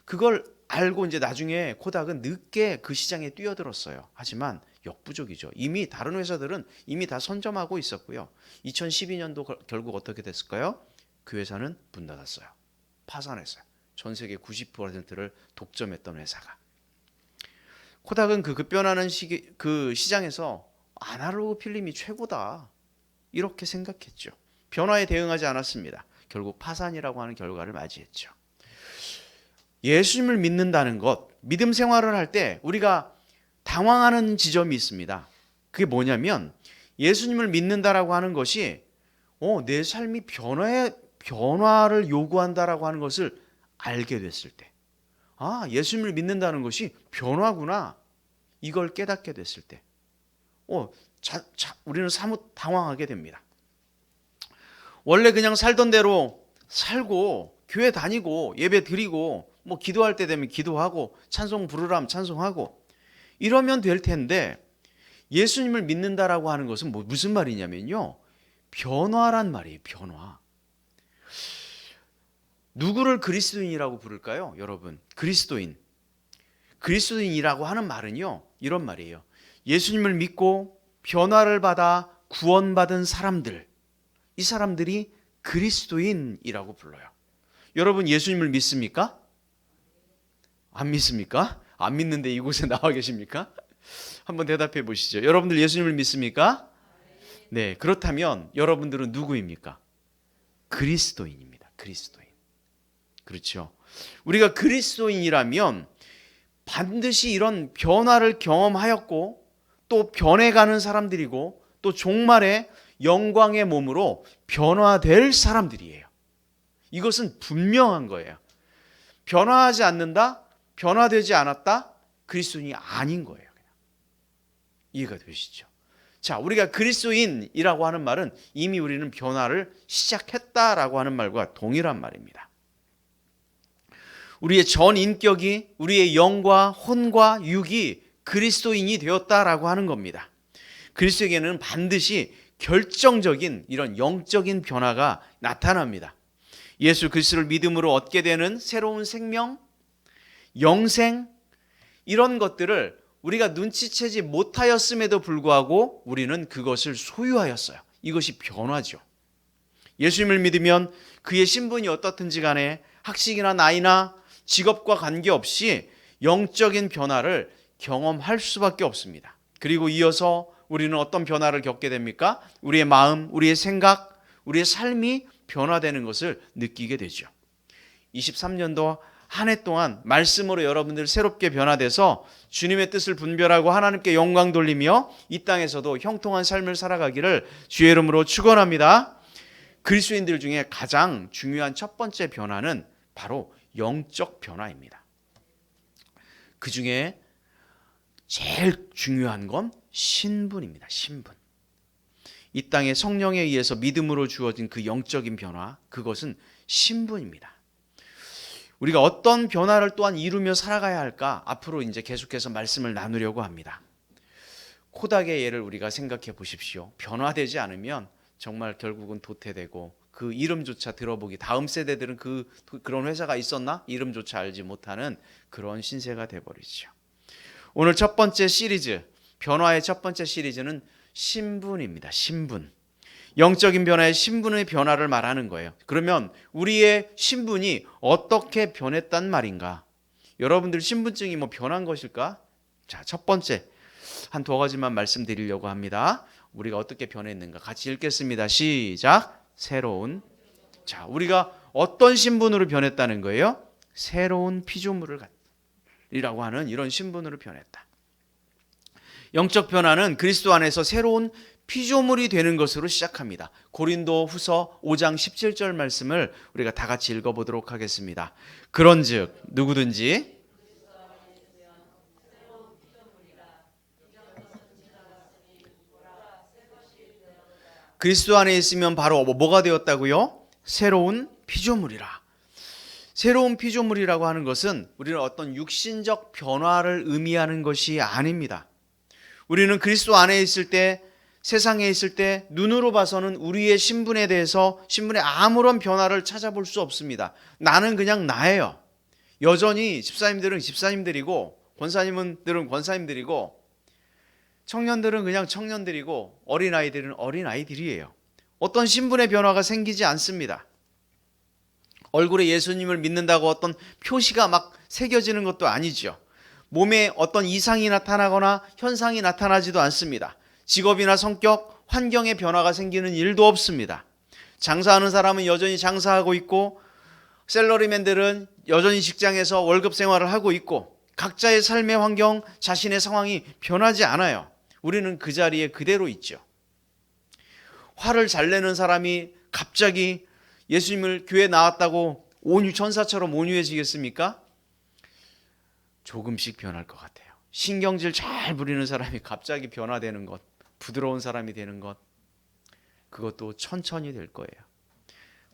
그걸 알고 이제 나중에 코닥은 늦게 그 시장에 뛰어들었어요. 하지만 역부족이죠. 이미 다른 회사들은 이미 다 선점하고 있었고요. 2012년도 결국 어떻게 됐을까요? 그 회사는 문 닫았어요. 파산했어요. 전 세계 90%를 독점했던 회사가. 코닥은 그 급변하는 그 시장에서 아날로그 필름이 최고다. 이렇게 생각했죠. 변화에 대응하지 않았습니다. 결국 파산이라고 하는 결과를 맞이했죠. 예수님을 믿는다는 것, 믿음 생활을 할 때 우리가 당황하는 지점이 있습니다. 그게 뭐냐면 예수님을 믿는다라고 하는 것이 내 삶이 변화를 요구한다라고 하는 것을 알게 됐을 때, 예수님을 믿는다는 것이 변화구나, 이걸 깨닫게 됐을 때 우리는 사뭇 당황하게 됩니다. 원래 그냥 살던 대로 살고 교회 다니고 예배 드리고 뭐 기도할 때 되면 기도하고 찬송 부르라면 찬송하고 이러면 될 텐데, 예수님을 믿는다라고 하는 것은 무슨 말이냐면요, 변화란 말이에요. 변화. 누구를 그리스도인이라고 부를까요? 여러분, 그리스도인이라고 하는 말은요, 이런 말이에요. 예수님을 믿고 변화를 받아 구원받은 사람들, 이 사람들이 그리스도인이라고 불러요. 여러분, 예수님을 믿습니까? 안 믿습니까? 안 믿는데 이곳에 나와 계십니까? 한번 대답해 보시죠. 여러분들 예수님을 믿습니까? 네, 그렇다면 여러분들은 누구입니까? 그리스도인입니다. 그리스도인. 그렇죠. 우리가 그리스도인이라면 반드시 이런 변화를 경험하였고 또 변해가는 사람들이고 또 종말에 영광의 몸으로 변화될 사람들이에요. 이것은 분명한 거예요. 변화하지 않는다, 변화되지 않았다, 그리스도인이 아닌 거예요. 그냥. 이해가 되시죠? 자, 우리가 그리스도인이라고 하는 말은 이미 우리는 변화를 시작했다라고 하는 말과 동일한 말입니다. 우리의 전 인격이, 우리의 영과 혼과 육이 그리스도인이 되었다라고 하는 겁니다. 그리스도에게는 반드시 결정적인 이런 영적인 변화가 나타납니다. 예수 그리스도를 믿음으로 얻게 되는 새로운 생명, 영생, 이런 것들을 우리가 눈치채지 못하였음에도 불구하고 우리는 그것을 소유하였어요. 이것이 변화죠. 예수님을 믿으면 그의 신분이 어떻든지 간에 학식이나 나이나 직업과 관계없이 영적인 변화를 경험할 수밖에 없습니다. 그리고 이어서 우리는 어떤 변화를 겪게 됩니까? 우리의 마음, 우리의 생각, 우리의 삶이 변화되는 것을 느끼게 되죠. 23년도 한 해 동안 말씀으로 여러분들 새롭게 변화돼서 주님의 뜻을 분별하고 하나님께 영광 돌리며 이 땅에서도 형통한 삶을 살아가기를 주의 이름으로 축원합니다. 그리스도인들 중에 가장 중요한 첫 번째 변화는 바로 영적 변화입니다. 그 중에 제일 중요한 건 신분입니다. 신분. 이 땅에 성령에 의해서 믿음으로 주어진 그 영적인 변화, 그것은 신분입니다. 우리가 어떤 변화를 또한 이루며 살아가야 할까? 앞으로 이제 계속해서 말씀을 나누려고 합니다. 코닥의 예를 우리가 생각해 보십시오. 변화되지 않으면 정말 결국은 도태되고 그 이름조차 들어보기, 다음 세대들은 그런 회사가 있었나? 이름조차 알지 못하는 그런 신세가 돼버리죠. 오늘 첫 번째 시리즈, 변화의 첫 번째 시리즈는 신분입니다. 신분. 영적인 변화의 신분의 변화를 말하는 거예요. 그러면 우리의 신분이 어떻게 변했단 말인가? 여러분들 신분증이 변한 것일까? 자, 첫 번째 한 두 가지만 말씀드리려고 합니다. 우리가 어떻게 변했는가? 같이 읽겠습니다. 시작. 새로운. 자, 우리가 어떤 신분으로 변했다는 거예요? 새로운 피조물이라고 하는 이런 신분으로 변했다. 영적 변화는 그리스도 안에서 새로운 피조물이 되는 것으로 시작합니다. 고린도 후서 5장 17절 말씀을 우리가 다 같이 읽어보도록 하겠습니다. 그런즉 누구든지 그리스도 안에 있으면 바로 뭐가 되었다고요? 새로운 피조물이라. 새로운 피조물이라고 하는 것은 우리는 어떤 육신적 변화를 의미하는 것이 아닙니다. 우리는 그리스도 안에 있을 때, 세상에 있을 때 눈으로 봐서는 우리의 신분에 대해서 신분에 아무런 변화를 찾아볼 수 없습니다. 나는 그냥 나예요. 여전히 집사님들은 집사님들이고 권사님들은 권사님들이고 청년들은 그냥 청년들이고 어린아이들은 어린아이들이에요. 어떤 신분의 변화가 생기지 않습니다. 얼굴에 예수님을 믿는다고 어떤 표시가 막 새겨지는 것도 아니죠. 몸에 어떤 이상이 나타나거나 현상이 나타나지도 않습니다. 직업이나 성격, 환경의 변화가 생기는 일도 없습니다. 장사하는 사람은 여전히 장사하고 있고 샐러리맨들은 여전히 직장에서 월급 생활을 하고 있고 각자의 삶의 환경, 자신의 상황이 변하지 않아요. 우리는 그 자리에 그대로 있죠. 화를 잘 내는 사람이 갑자기 예수님을 교회에 나왔다고 천사처럼 온유해지겠습니까? 조금씩 변할 것 같아요. 신경질 잘 부리는 사람이 갑자기 변화되는 것, 부드러운 사람이 되는 것, 그것도 천천히 될 거예요.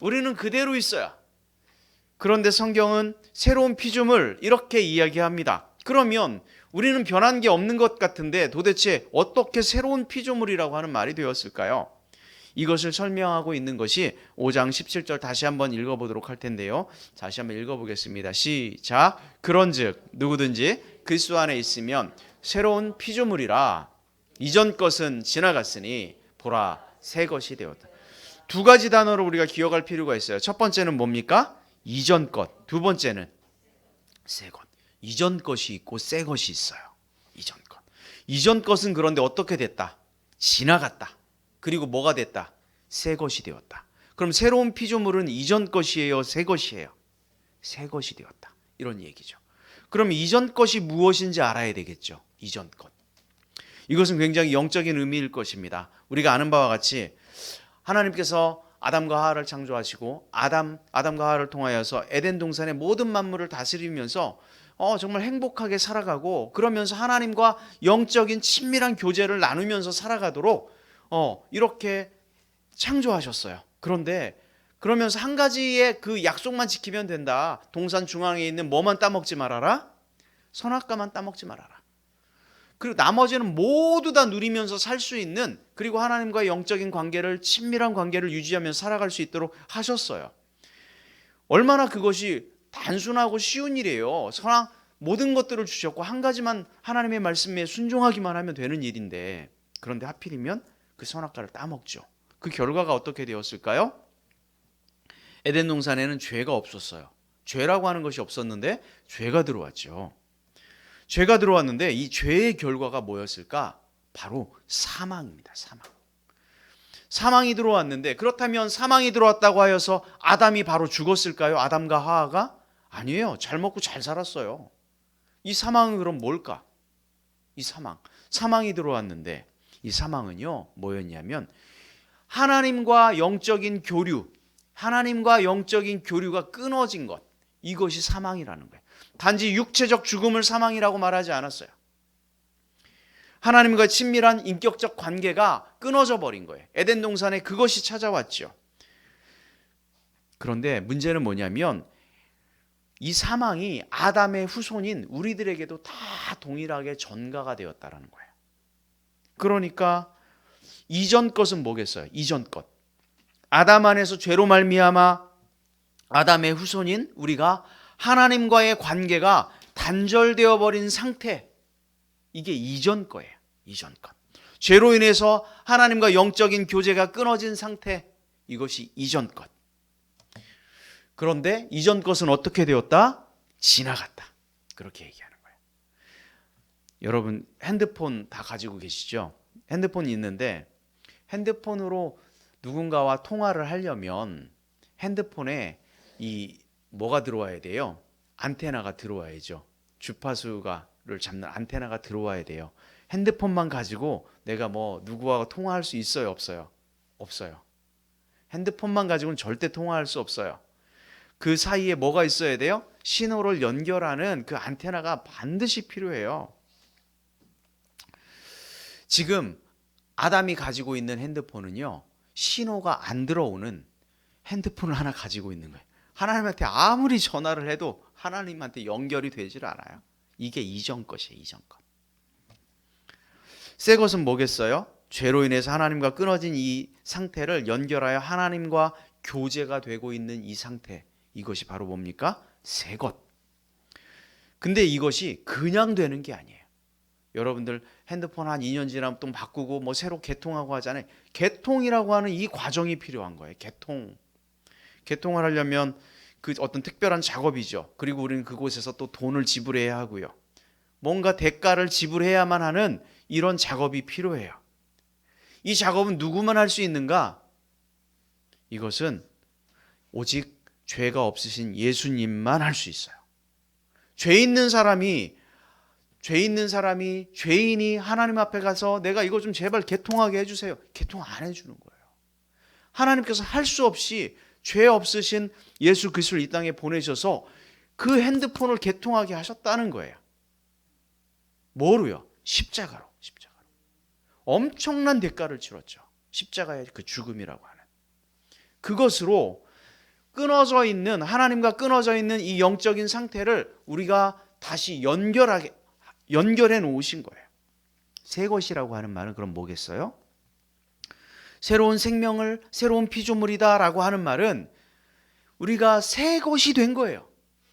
우리는 그대로 있어요. 그런데 성경은 새로운 피조물 이렇게 이야기합니다. 그러면 우리는 변한 게 없는 것 같은데 도대체 어떻게 새로운 피조물이라고 하는 말이 되었을까요? 이것을 설명하고 있는 것이 5장 17절 다시 한번 읽어보도록 할 텐데요. 다시 한번 읽어보겠습니다. 시작. 그런즉 누구든지 그리스도 안에 있으면 새로운 피조물이라. 이전 것은 지나갔으니 보라 새 것이 되었다. 두 가지 단어로 우리가 기억할 필요가 있어요. 첫 번째는 뭡니까? 이전 것. 두 번째는 새 것. 이전 것이 있고 새 것이 있어요. 이전 것. 이전 것은 그런데 어떻게 됐다? 지나갔다. 그리고 뭐가 됐다? 새 것이 되었다. 그럼 새로운 피조물은 이전 것이에요? 새 것이에요? 새 것이 되었다. 이런 얘기죠. 그럼 이전 것이 무엇인지 알아야 되겠죠. 이전 것. 이것은 굉장히 영적인 의미일 것입니다. 우리가 아는 바와 같이 하나님께서 아담과 하와를 창조하시고 아담과 하와를 통하여서 에덴 동산의 모든 만물을 다스리면서 정말 행복하게 살아가고 그러면서 하나님과 영적인 친밀한 교제를 나누면서 살아가도록 이렇게 창조하셨어요. 그런데 그러면서 한 가지의 그 약속만 지키면 된다. 동산 중앙에 있는 뭐만 따먹지 말아라? 선악과만 따먹지 말아라. 그리고 나머지는 모두 다 누리면서 살 수 있는, 그리고 하나님과의 영적인 관계를, 친밀한 관계를 유지하면서 살아갈 수 있도록 하셨어요. 얼마나 그것이 단순하고 쉬운 일이에요. 모든 것들을 주셨고 한 가지만 하나님의 말씀에 순종하기만 하면 되는 일인데, 그런데 하필이면 그 선악과를 따먹죠. 그 결과가 어떻게 되었을까요? 에덴 동산에는 죄가 없었어요. 죄라고 하는 것이 없었는데 죄가 들어왔죠. 죄가 들어왔는데 이 죄의 결과가 뭐였을까? 바로 사망입니다. 사망이 들어왔는데, 그렇다면 사망이 들어왔다고 하여서 아담이 바로 죽었을까요? 아담과 하와가? 아니에요. 잘 먹고 잘 살았어요. 이 사망은 그럼 뭘까? 이 사망이 들어왔는데, 이 사망은요 뭐였냐면 하나님과 영적인 교류가 끊어진 것, 이것이 사망이라는 거예요. 단지 육체적 죽음을 사망이라고 말하지 않았어요. 하나님과 친밀한 인격적 관계가 끊어져 버린 거예요. 에덴 동산에 그것이 찾아왔죠. 그런데 문제는 뭐냐면 이 사망이 아담의 후손인 우리들에게도 다 동일하게 전가가 되었다라는 거예요. 그러니까 이전 것은 뭐겠어요? 이전 것. 아담 안에서 죄로 말미암아 아담의 후손인 우리가 하나님과의 관계가 단절되어 버린 상태, 이게 이전 거예요. 이전 것. 죄로 인해서 하나님과 영적인 교제가 끊어진 상태, 이것이 이전 것. 그런데 이전 것은 어떻게 되었다? 지나갔다. 그렇게 얘기하는 거예요. 여러분 핸드폰 다 가지고 계시죠? 핸드폰이 있는데 핸드폰으로 누군가와 통화를 하려면 핸드폰에 뭐가 들어와야 돼요? 안테나가 들어와야죠. 주파수를 잡는 안테나가 들어와야 돼요. 핸드폰만 가지고 내가 누구와 통화할 수 있어요? 없어요? 없어요. 핸드폰만 가지고는 절대 통화할 수 없어요. 그 사이에 뭐가 있어야 돼요? 신호를 연결하는 그 안테나가 반드시 필요해요. 지금 아담이 가지고 있는 핸드폰은요, 신호가 안 들어오는 핸드폰을 하나 가지고 있는 거예요. 하나님한테 아무리 전화를 해도 하나님한테 연결이 되질 않아요. 이게 이전 것이에요. 이전 것. 새 것은 뭐겠어요? 죄로 인해서 하나님과 끊어진 이 상태를 연결하여 하나님과 교제가 되고 있는 이 상태, 이것이 바로 뭡니까? 새 것. 근데 이것이 그냥 되는 게 아니에요. 여러분들 핸드폰 한 2년 지나면 또 바꾸고 새로 개통하고 하잖아요. 개통이라고 하는 이 과정이 필요한 거예요. 개통을 하려면 그 어떤 특별한 작업이죠. 그리고 우리는 그곳에서 또 돈을 지불해야 하고요. 뭔가 대가를 지불해야만 하는 이런 작업이 필요해요. 이 작업은 누구만 할 수 있는가? 이것은 오직 죄가 없으신 예수님만 할 수 있어요. 죄인이 하나님 앞에 가서 내가 이거 좀 제발 개통하게 해주세요. 개통 안 해주는 거예요. 하나님께서 할 수 없이 죄 없으신 예수 그리스도를 이 땅에 보내셔서 그 핸드폰을 개통하게 하셨다는 거예요. 뭐로요? 십자가로. 엄청난 대가를 치렀죠. 십자가의 그 죽음이라고 하는. 그것으로 끊어져 있는, 하나님과 끊어져 있는 이 영적인 상태를 우리가 다시 연결해 놓으신 거예요. 새 것이라고 하는 말은 그럼 뭐겠어요? 새로운 생명을, 새로운 피조물이다라고 하는 말은 우리가 새 것이 된 거예요.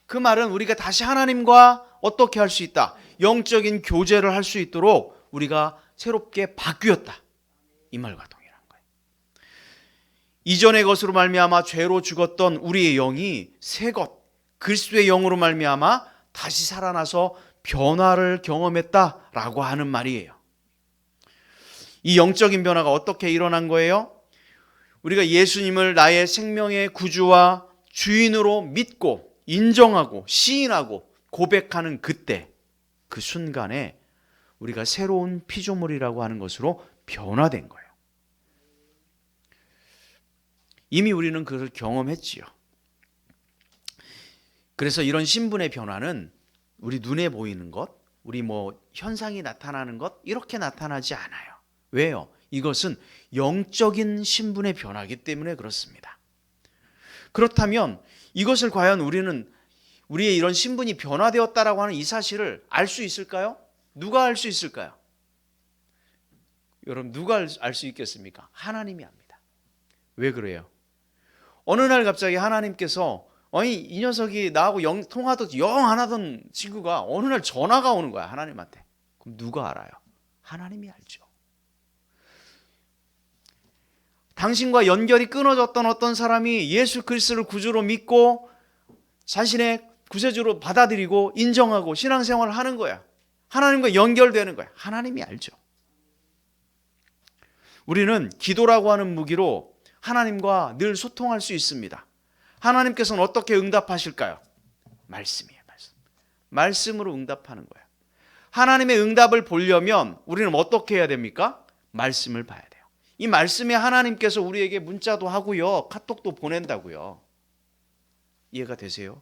그 말은 우리가 다시 하나님과 어떻게 할 수 있다? 영적인 교제를 할 수 있도록 우리가 새롭게 바뀌었다. 이 말과 동일한 거예요. 이전의 것으로 말미암아 죄로 죽었던 우리의 영이 새 것, 그리스도의 영으로 말미암아 다시 살아나서 변화를 경험했다라고 하는 말이에요. 이 영적인 변화가 어떻게 일어난 거예요? 우리가 예수님을 나의 생명의 구주와 주인으로 믿고 인정하고 시인하고 고백하는 그때, 그 순간에 우리가 새로운 피조물이라고 하는 것으로 변화된 거예요. 이미 우리는 그것을 경험했지요. 그래서 이런 신분의 변화는 우리 눈에 보이는 것, 우리 현상이 나타나는 것, 이렇게 나타나지 않아요. 왜요? 이것은 영적인 신분의 변화이기 때문에 그렇습니다. 그렇다면 이것을 과연 우리의 이런 신분이 변화되었다라고 하는 이 사실을 알 수 있을까요? 누가 알 수 있을까요? 여러분, 누가 알 수 있겠습니까? 하나님이 압니다. 왜 그래요? 어느 날 갑자기 하나님께서 이 녀석이 나하고 통화도 영 안 하던 친구가 어느 날 전화가 오는 거야, 하나님한테. 그럼 누가 알아요? 하나님이 알죠. 당신과 연결이 끊어졌던 어떤 사람이 예수 그리스도를 구주로 믿고 자신의 구세주로 받아들이고 인정하고 신앙생활을 하는 거야. 하나님과 연결되는 거야. 하나님이 알죠. 우리는 기도라고 하는 무기로 하나님과 늘 소통할 수 있습니다. 하나님께서는 어떻게 응답하실까요? 말씀이에요. 말씀으로 응답하는 거예요. 하나님의 응답을 보려면 우리는 어떻게 해야 됩니까? 말씀을 봐야 돼요. 이 말씀에 하나님께서 우리에게 문자도 하고요, 카톡도 보낸다고요. 이해가 되세요?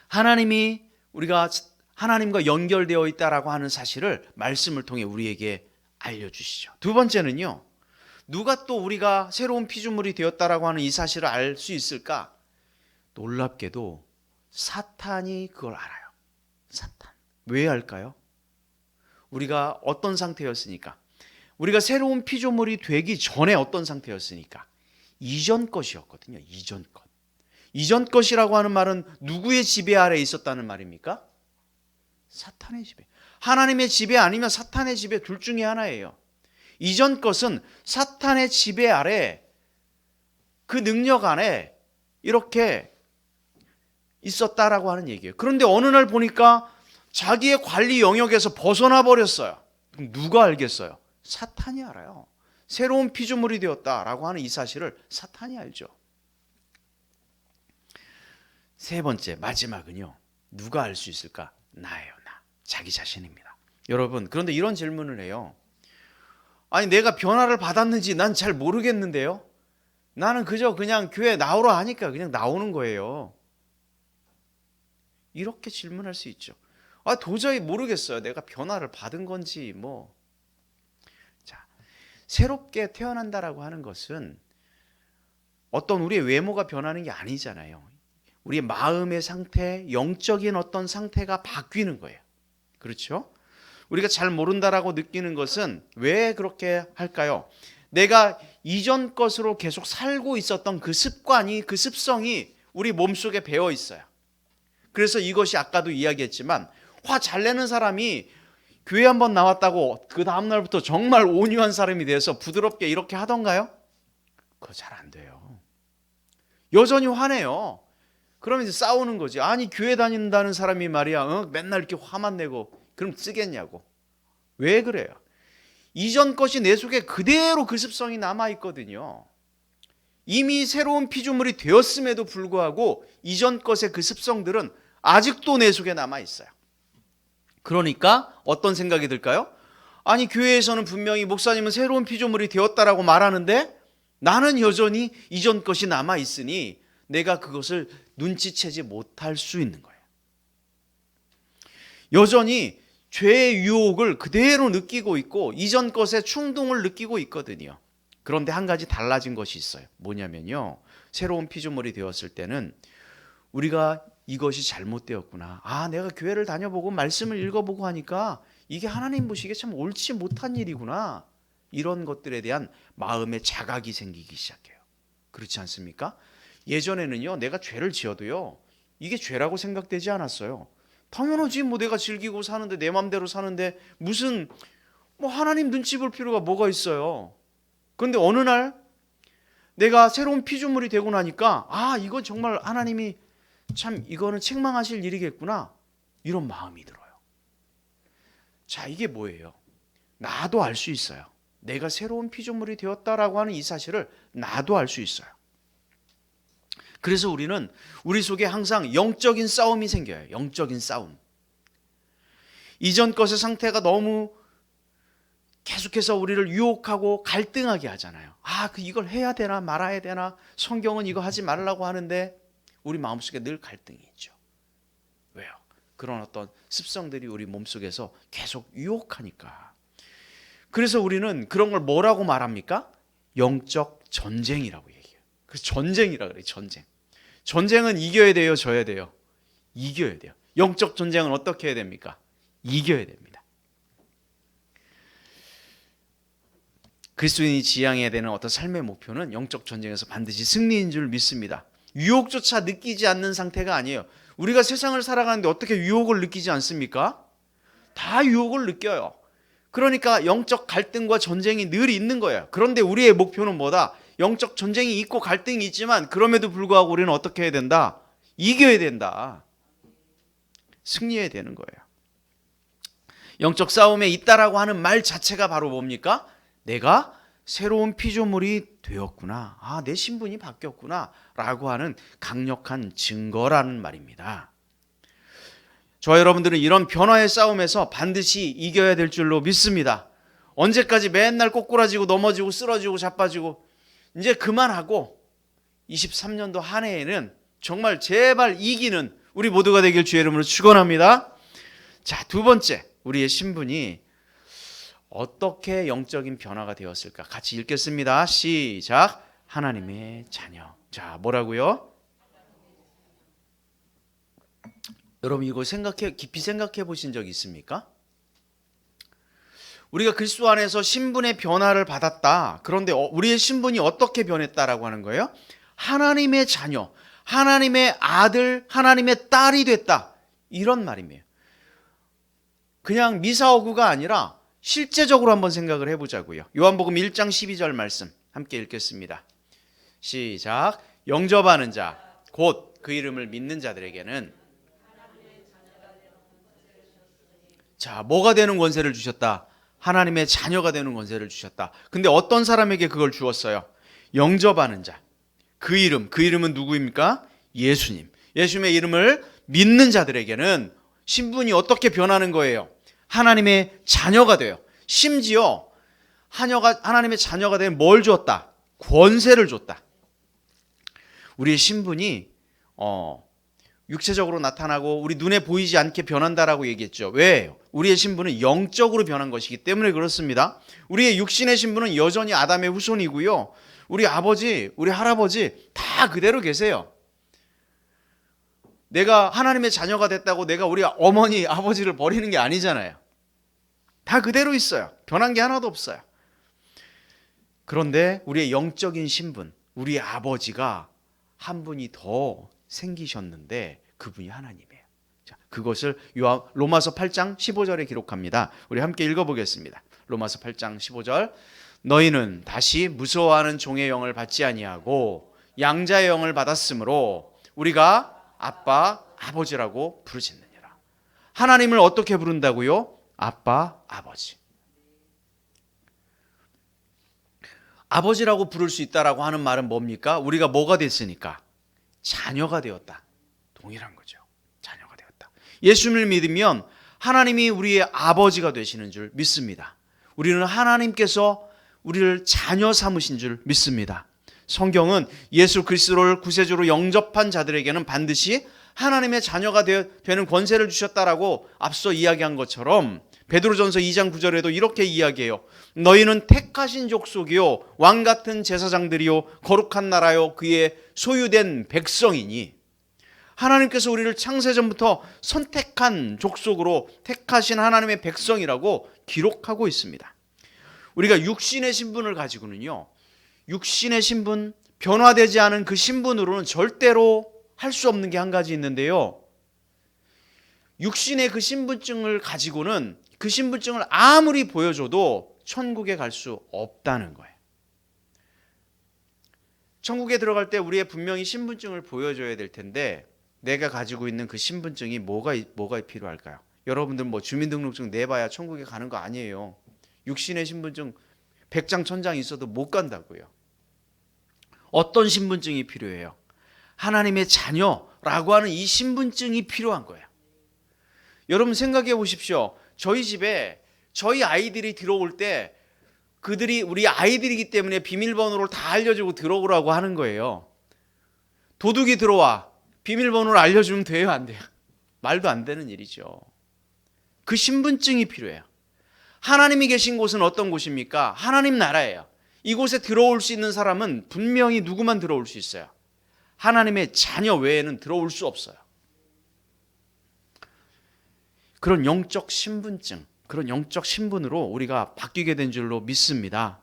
하나님이 우리가 하나님과 연결되어 있다라고 하는 사실을 말씀을 통해 우리에게 알려주시죠. 두 번째는요, 누가 또 우리가 새로운 피조물이 되었다라고 하는 이 사실을 알 수 있을까? 놀랍게도 사탄이 그걸 알아요. 사탄. 왜 알까요? 우리가 어떤 상태였으니까, 우리가 새로운 피조물이 되기 전에 어떤 상태였으니까, 이전 것이었거든요. 이전 것. 이전 것이라고 하는 말은 누구의 지배 아래에 있었다는 말입니까? 사탄의 지배. 하나님의 지배 아니면 사탄의 지배, 둘 중에 하나예요. 이전 것은 사탄의 지배 아래, 그 능력 안에 이렇게 있었다라고 하는 얘기예요. 그런데 어느 날 보니까 자기의 관리 영역에서 벗어나 버렸어요. 그럼 누가 알겠어요? 사탄이 알아요. 새로운 피조물이 되었다라고 하는 이 사실을 사탄이 알죠. 세 번째, 마지막은요, 누가 알 수 있을까? 나예요. 나. 자기 자신입니다. 여러분, 그런데 이런 질문을 해요. 아니, 내가 변화를 받았는지 난 잘 모르겠는데요. 나는 그냥 교회 나오라 하니까 그냥 나오는 거예요. 이렇게 질문할 수 있죠. 도저히 모르겠어요. 내가 변화를 받은 건지 자, 새롭게 태어난다라고 하는 것은 어떤 우리의 외모가 변하는 게 아니잖아요. 우리의 마음의 상태, 영적인 어떤 상태가 바뀌는 거예요. 그렇죠? 우리가 잘 모른다라고 느끼는 것은 왜 그렇게 할까요? 내가 이전 것으로 계속 살고 있었던 그 습관이, 그 습성이 우리 몸속에 배어 있어요. 그래서 이것이 아까도 이야기했지만, 화 잘 내는 사람이 교회 한번 나왔다고 그 다음날부터 정말 온유한 사람이 돼서 부드럽게 이렇게 하던가요? 그거 잘 안 돼요. 여전히 화내요. 그러면 이제 싸우는 거지. 아니, 교회 다닌다는 사람이 말이야, 맨날 이렇게 화만 내고 그럼 쓰겠냐고. 왜 그래요? 이전 것이 내 속에 그대로 그 습성이 남아있거든요. 이미 새로운 피조물이 되었음에도 불구하고 이전 것의 그 습성들은 아직도 내 속에 남아있어요. 그러니까 어떤 생각이 들까요? 아니, 교회에서는 분명히 목사님은 새로운 피조물이 되었다라고 말하는데 나는 여전히 이전 것이 남아있으니 내가 그것을 눈치채지 못할 수 있는 거예요. 여전히 죄의 유혹을 그대로 느끼고 있고 이전 것의 충동을 느끼고 있거든요. 그런데 한 가지 달라진 것이 있어요. 뭐냐면요. 새로운 피조물이 되었을 때는 우리가 이것이 잘못되었구나. 내가 교회를 다녀보고 말씀을 읽어보고 하니까 이게 하나님 보시기에 참 옳지 못한 일이구나. 이런 것들에 대한 마음의 자각이 생기기 시작해요. 그렇지 않습니까? 예전에는요, 내가 죄를 지어도요, 이게 죄라고 생각되지 않았어요. 당연하지, 뭐 내가 즐기고 사는데, 내 맘대로 사는데 무슨 뭐 하나님 눈치 볼 필요가 뭐가 있어요. 그런데 어느 날 내가 새로운 피조물이 되고 나니까 이건 정말 하나님이 참 이거는 책망하실 일이겠구나, 이런 마음이 들어요. 자, 이게 뭐예요? 나도 알 수 있어요. 내가 새로운 피조물이 되었다라고 하는 이 사실을 나도 알 수 있어요. 그래서 우리는 우리 속에 항상 영적인 싸움이 생겨요. 영적인 싸움. 이전 것의 상태가 너무 계속해서 우리를 유혹하고 갈등하게 하잖아요. 이걸 해야 되나 말아야 되나, 성경은 이거 하지 말라고 하는데 우리 마음속에 늘 갈등이 있죠. 왜요? 그런 어떤 습성들이 우리 몸속에서 계속 유혹하니까. 그래서 우리는 그런 걸 뭐라고 말합니까? 영적 전쟁이라고 얘기해요. 그래서 전쟁이라 그래요. 전쟁은 이겨야 돼요, 져야 돼요? 이겨야 돼요. 영적 전쟁은 어떻게 해야 됩니까? 이겨야 됩니다. 그리스도인이 지향해야 되는 어떤 삶의 목표는 영적 전쟁에서 반드시 승리인 줄 믿습니다. 유혹조차 느끼지 않는 상태가 아니에요. 우리가 세상을 살아가는데 어떻게 유혹을 느끼지 않습니까? 다 유혹을 느껴요. 그러니까 영적 갈등과 전쟁이 늘 있는 거예요. 그런데 우리의 목표는 뭐다? 영적 전쟁이 있고 갈등이 있지만 그럼에도 불구하고 우리는 어떻게 해야 된다? 이겨야 된다. 승리해야 되는 거예요. 영적 싸움에 있다라고 하는 말 자체가 바로 뭡니까? 내가 새로운 피조물이 되었구나. 내 신분이 바뀌었구나. 라고 하는 강력한 증거라는 말입니다. 저와 여러분들은 이런 변화의 싸움에서 반드시 이겨야 될 줄로 믿습니다. 언제까지 맨날 꼬꾸라지고 넘어지고 쓰러지고 자빠지고, 이제 그만하고 23년도 한 해에는 정말 제발 이기는 우리 모두가 되길 주의 이름으로 축원합니다. 자, 두 번째, 우리의 신분이 어떻게 영적인 변화가 되었을까? 같이 읽겠습니다. 시작. 하나님의 자녀. 자, 뭐라고요? 여러분, 이거 깊이 생각해 보신 적 있습니까? 우리가 그리스도 안에서 신분의 변화를 받았다. 그런데 우리의 신분이 어떻게 변했다라고 하는 거예요? 하나님의 자녀, 하나님의 아들, 하나님의 딸이 됐다. 이런 말이에요. 그냥 미사오구가 아니라 실제적으로 한번 생각을 해보자고요. 요한복음 1장 12절 말씀 함께 읽겠습니다. 시작. 영접하는 자, 곧 그 이름을 믿는 자들에게는, 자, 뭐가 되는 권세를 주셨다? 하나님의 자녀가 되는 권세를 주셨다. 근데 어떤 사람에게 그걸 주었어요? 영접하는 자. 그 이름은 누구입니까? 예수님. 예수님의 이름을 믿는 자들에게는 신분이 어떻게 변하는 거예요? 하나님의 자녀가 돼요. 심지어 하나님의 자녀가 되면 뭘 줬다? 권세를 줬다. 우리의 신분이 육체적으로 나타나고 우리 눈에 보이지 않게 변한다라고 얘기했죠. 왜요? 우리의 신분은 영적으로 변한 것이기 때문에 그렇습니다. 우리의 육신의 신분은 여전히 아담의 후손이고요. 우리 아버지, 우리 할아버지 다 그대로 계세요. 내가 하나님의 자녀가 됐다고 내가 우리 어머니, 아버지를 버리는 게 아니잖아요. 다 그대로 있어요. 변한 게 하나도 없어요. 그런데 우리의 영적인 신분, 우리 아버지가 한 분이 더 생기셨는데 그분이 하나님이에요. 자, 그것을 로마서 8장 15절에 기록합니다. 우리 함께 읽어보겠습니다. 로마서 8장 15절. 너희는 다시 무서워하는 종의 영을 받지 아니하고 양자의 영을 받았으므로 우리가 아빠, 아버지라고 부르짖느니라. 하나님을 어떻게 부른다고요? 아빠, 아버지. 아버지라고 부를 수 있다라고 하는 말은 뭡니까? 우리가 뭐가 됐으니까? 자녀가 되었다. 동일한 거죠. 자녀가 되었다. 예수님을 믿으면 하나님이 우리의 아버지가 되시는 줄 믿습니다. 우리는 하나님께서 우리를 자녀 삼으신 줄 믿습니다. 성경은 예수 그리스도를 구세주로 영접한 자들에게는 반드시 하나님의 자녀가 되는 권세를 주셨다라고 앞서 이야기한 것처럼 베드로전서 2장 9절에도 이렇게 이야기해요. 너희는 택하신 족속이요 왕 같은 제사장들이요 거룩한 나라요 그의 소유된 백성이니. 하나님께서 우리를 창세전부터 선택한 족속으로 택하신 하나님의 백성이라고 기록하고 있습니다. 우리가 육신의 신분을 가지고는요, 육신의 신분, 변화되지 않은 그 신분으로는 절대로 할 수 없는 게 한 가지 있는데요. 육신의 그 신분증을 가지고는 그 신분증을 아무리 보여줘도 천국에 갈 수 없다는 거예요. 천국에 들어갈 때 우리의 분명히 신분증을 보여줘야 될 텐데 내가 가지고 있는 그 신분증이 뭐가 필요할까요? 여러분들 뭐 주민등록증 내봐야 천국에 가는 거 아니에요. 육신의 신분증 100장 1000장 있어도 못 간다고요. 어떤 신분증이 필요해요? 하나님의 자녀라고 하는 이 신분증이 필요한 거예요. 여러분 생각해 보십시오. 저희 집에 저희 아이들이 들어올 때 그들이 우리 아이들이기 때문에 비밀번호를 다 알려주고 들어오라고 하는 거예요. 도둑이 들어와 비밀번호를 알려주면 돼요, 안 돼요? 말도 안 되는 일이죠. 그 신분증이 필요해요. 하나님이 계신 곳은 어떤 곳입니까? 하나님 나라예요. 이곳에 들어올 수 있는 사람은 분명히 누구만 들어올 수 있어요. 하나님의 자녀 외에는 들어올 수 없어요. 그런 영적 신분증, 그런 영적 신분으로 우리가 바뀌게 된 줄로 믿습니다.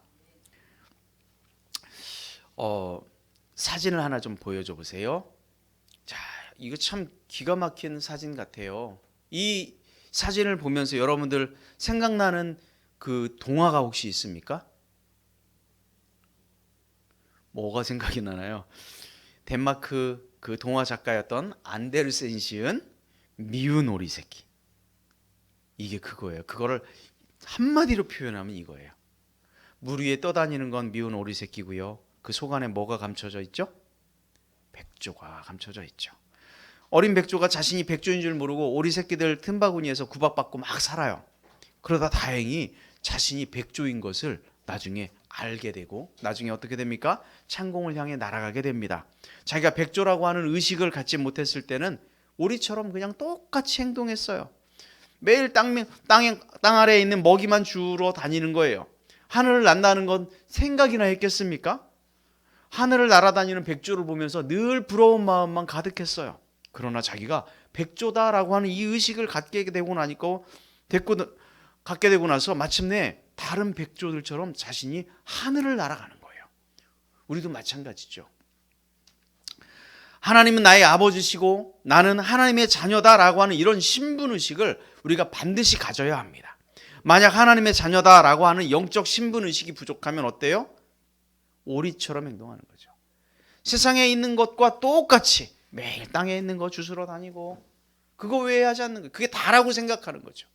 사진을 하나 좀 보여줘 보세요. 자, 이거 참 기가 막힌 사진 같아요. 이 사진을 보면서 여러분들 생각나는 그 동화가 혹시 있습니까? 뭐가 생각이 나나요? 덴마크 그 동화 작가였던 안데르센 시은 미운 오리 새끼. 이게 그거예요. 그거를 한마디로 표현하면 이거예요. 물 위에 떠다니는 건 미운 오리 새끼고요. 그 속 안에 뭐가 감춰져 있죠? 백조가 감춰져 있죠. 어린 백조가 자신이 백조인 줄 모르고 오리 새끼들 틈바구니에서 구박받고 막 살아요. 그러다 다행히 자신이 백조인 것을 나중에 알게 되고 나중에 어떻게 됩니까? 창공을 향해 날아가게 됩니다. 자기가 백조라고 하는 의식을 갖지 못했을 때는 오리처럼 그냥 똑같이 행동했어요. 매일 땅 아래에 있는 먹이만 주러 다니는 거예요. 하늘을 난다는 건 생각이나 했겠습니까? 하늘을 날아다니는 백조를 보면서 늘 부러운 마음만 가득했어요. 그러나 자기가 백조다라고 하는 이 의식을 갖게 되고 나서 마침내 다른 백조들처럼 자신이 하늘을 날아가는 거예요. 우리도 마찬가지죠. 하나님은 나의 아버지시고 나는 하나님의 자녀다라고 하는 이런 신분의식을 우리가 반드시 가져야 합니다. 만약 하나님의 자녀다라고 하는 영적 신분의식이 부족하면 어때요? 오리처럼 행동하는 거죠. 세상에 있는 것과 똑같이 매일 땅에 있는 거 주스러 다니고 그거 왜 하지 않는 거예요? 그게 다라고 생각하는 거죠.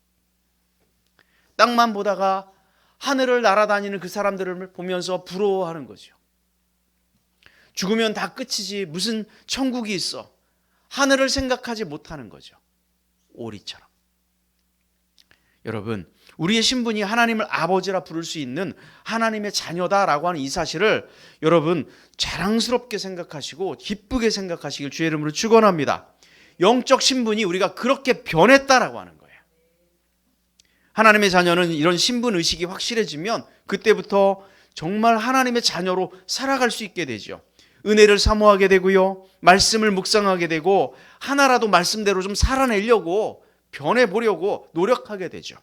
땅만 보다가 하늘을 날아다니는 그 사람들을 보면서 부러워하는 거죠. 죽으면 다 끝이지 무슨 천국이 있어. 하늘을 생각하지 못하는 거죠. 오리처럼. 여러분, 우리의 신분이 하나님을 아버지라 부를 수 있는 하나님의 자녀다라고 하는 이 사실을 여러분 자랑스럽게 생각하시고 기쁘게 생각하시길 주의 이름으로 축원합니다. 영적 신분이 우리가 그렇게 변했다라고 하는 거예요. 하나님의 자녀는 이런 신분 의식이 확실해지면 그때부터 정말 하나님의 자녀로 살아갈 수 있게 되죠. 은혜를 사모하게 되고요. 말씀을 묵상하게 되고 하나라도 말씀대로 좀 살아내려고 변해보려고 노력하게 되죠.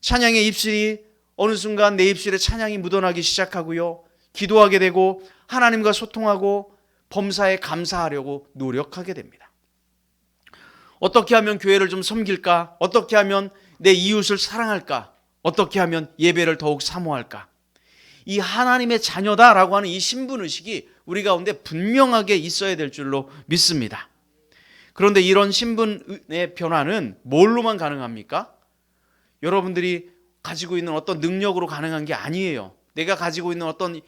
찬양의 입술이 어느 순간 내 입술에 찬양이 묻어나기 시작하고요. 기도하게 되고 하나님과 소통하고 범사에 감사하려고 노력하게 됩니다. 어떻게 하면 교회를 좀 섬길까? 어떻게 하면 내 이웃을 사랑할까? 어떻게 하면 예배를 더욱 사모할까? 이 하나님의 자녀다라고 하는 이 신분의식이 우리 가운데 분명하게 있어야 될 줄로 믿습니다. 그런데 이런 신분의 변화는 뭘로만 가능합니까? 여러분들이 가지고 있는 어떤 능력으로 가능한 게 아니에요. 내가 가지고 있는 어떤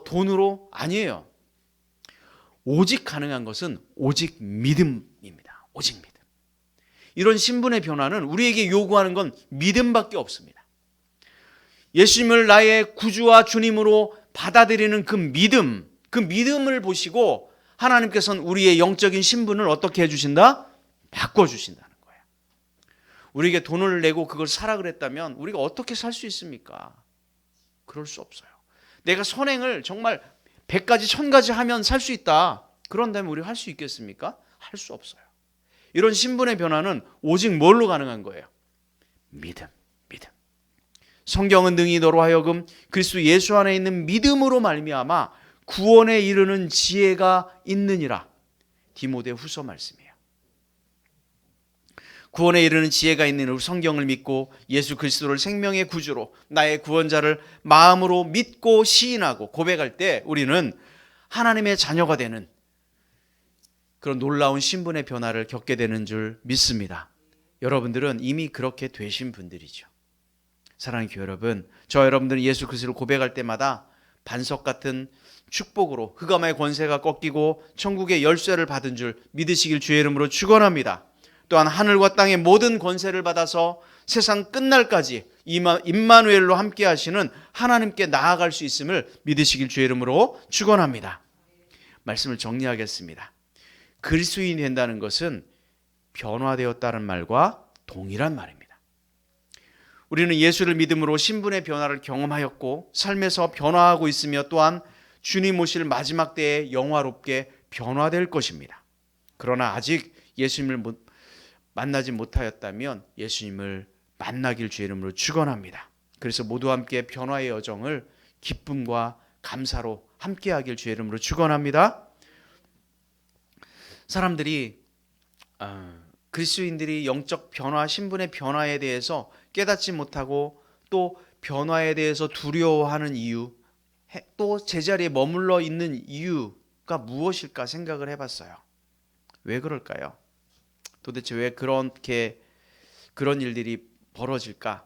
돈으로 아니에요. 오직 가능한 것은 오직 믿음입니다. 오직 믿음. 이런 신분의 변화는 우리에게 요구하는 건 믿음밖에 없습니다. 예수님을 나의 구주와 주님으로 받아들이는 그 믿음을 보시고 하나님께서는 우리의 영적인 신분을 어떻게 해주신다? 바꿔주신다는 거예요. 우리에게 돈을 내고 그걸 사라 그랬다면 우리가 어떻게 살 수 있습니까? 그럴 수 없어요. 내가 선행을 정말 100가지 1000가지 하면 살 수 있다. 그런다면 우리가 할 수 있겠습니까? 할 수 없어요. 이런 신분의 변화는 오직 뭘로 가능한 거예요? 믿음. 성경은 능히 너로 하여금 그리스도 예수 안에 있는 믿음으로 말미암아 구원에 이르는 지혜가 있느니라. 디모데후서 말씀이에요. 구원에 이르는 지혜가 있는 성경을 믿고 예수 그리스도를 생명의 구주로 나의 구원자를 마음으로 믿고 시인하고 고백할 때 우리는 하나님의 자녀가 되는 그런 놀라운 신분의 변화를 겪게 되는 줄 믿습니다. 여러분들은 이미 그렇게 되신 분들이죠. 사랑하는 교회 여러분, 저 여러분들은 예수 그리스도를 고백할 때마다 반석 같은 축복으로 흑암의 권세가 꺾이고 천국의 열쇠를 받은 줄 믿으시길 주의 이름으로 축원합니다. 또한 하늘과 땅의 모든 권세를 받아서 세상 끝날까지 임마누엘로 함께 하시는 하나님께 나아갈 수 있음을 믿으시길 주의 이름으로 축원합니다. 말씀을 정리하겠습니다. 그리스도인이 된다는 것은 변화되었다는 말과 동일한 말입니다. 우리는 예수를 믿음으로 신분의 변화를 경험하였고 삶에서 변화하고 있으며 또한 주님 오실 마지막 때에 영화롭게 변화될 것입니다. 그러나 아직 예수님을 만나지 못하였다면 예수님을 만나길 주의 이름으로 축원합니다. 그래서 모두 함께 변화의 여정을 기쁨과 감사로 함께하길 주의 이름으로 축원합니다. 사람들이 그리스도인들이 영적 변화, 신분의 변화에 대해서 깨닫지 못하고 또 변화에 대해서 두려워하는 이유, 또 제자리에 머물러 있는 이유가 무엇일까 생각을 해봤어요. 왜 그럴까요? 도대체 왜 그런 일들이 벌어질까?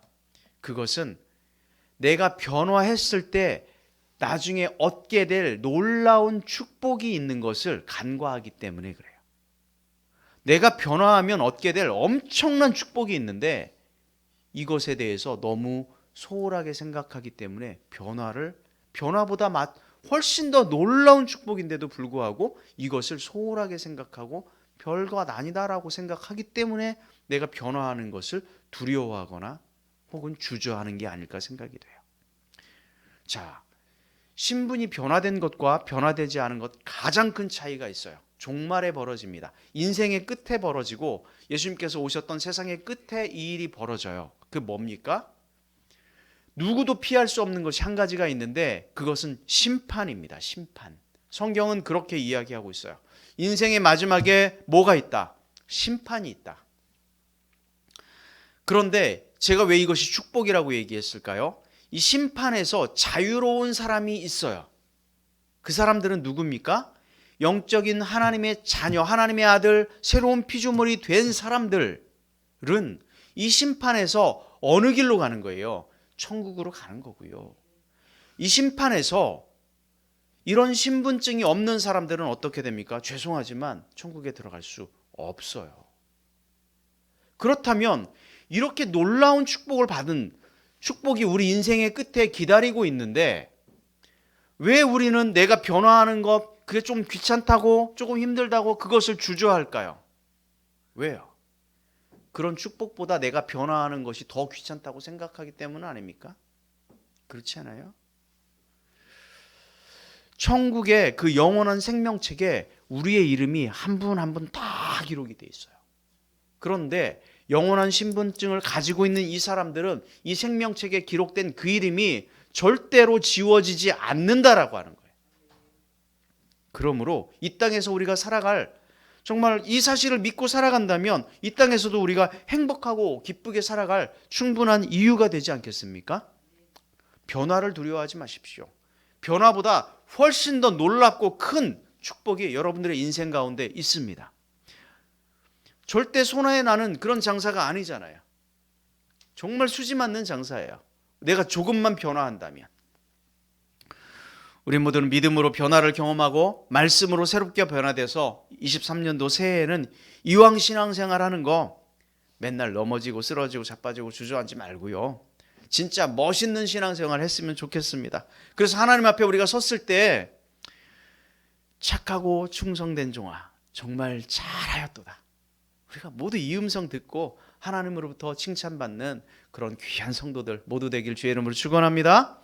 그것은 내가 변화했을 때 나중에 얻게 될 놀라운 축복이 있는 것을 간과하기 때문에 그래요. 내가 변화하면 얻게 될 엄청난 축복이 있는데 이것에 대해서 너무 소홀하게 생각하기 때문에 변화보다 훨씬 더 놀라운 축복인데도 불구하고 이것을 소홀하게 생각하고 별것 아니다라고 생각하기 때문에 내가 변화하는 것을 두려워하거나 혹은 주저하는 게 아닐까 생각이 돼요. 자, 신분이 변화된 것과 변화되지 않은 것 가장 큰 차이가 있어요. 종말에 벌어집니다. 인생의 끝에 벌어지고 예수님께서 오셨던 세상의 끝에 이 일이 벌어져요. 그 뭡니까? 누구도 피할 수 없는 것이 한 가지가 있는데 그것은 심판입니다. 심판. 성경은 그렇게 이야기하고 있어요. 인생의 마지막에 뭐가 있다? 심판이 있다. 그런데 제가 왜 이것이 축복이라고 얘기했을까요? 이 심판에서 자유로운 사람이 있어요. 그 사람들은 누굽니까? 영적인 하나님의 자녀, 하나님의 아들, 새로운 피조물이 된 사람들은 이 심판에서 어느 길로 가는 거예요? 천국으로 가는 거고요. 이 심판에서 이런 신분증이 없는 사람들은 어떻게 됩니까? 죄송하지만 천국에 들어갈 수 없어요. 그렇다면 이렇게 놀라운 축복을 받은 축복이 우리 인생의 끝에 기다리고 있는데 왜 우리는 내가 변화하는 것 그게 좀 귀찮다고 조금 힘들다고 그것을 주저할까요? 왜요? 그런 축복보다 내가 변화하는 것이 더 귀찮다고 생각하기 때문 아닙니까? 그렇지 않아요? 천국의 그 영원한 생명책에 우리의 이름이 한 분 한 분 다 기록이 돼 있어요. 그런데 영원한 신분증을 가지고 있는 이 사람들은 이 생명책에 기록된 그 이름이 절대로 지워지지 않는다라고 하는 거예요. 그러므로 이 땅에서 우리가 살아갈 정말 이 사실을 믿고 살아간다면 이 땅에서도 우리가 행복하고 기쁘게 살아갈 충분한 이유가 되지 않겠습니까? 변화를 두려워하지 마십시오. 변화보다 훨씬 더 놀랍고 큰 축복이 여러분들의 인생 가운데 있습니다. 절대 손해에 나는 그런 장사가 아니잖아요. 정말 수지 맞는 장사예요. 내가 조금만 변화한다면. 우리 모두는 믿음으로 변화를 경험하고 말씀으로 새롭게 변화돼서 23년도 새해에는 이왕 신앙생활 하는 거 맨날 넘어지고 쓰러지고 자빠지고 주저앉지 말고요. 진짜 멋있는 신앙생활 했으면 좋겠습니다. 그래서 하나님 앞에 우리가 섰을 때 착하고 충성된 종아 정말 잘하였도다. 우리가 모두 이 음성 듣고 하나님으로부터 칭찬받는 그런 귀한 성도들 모두 되길 주의 이름으로 축원합니다.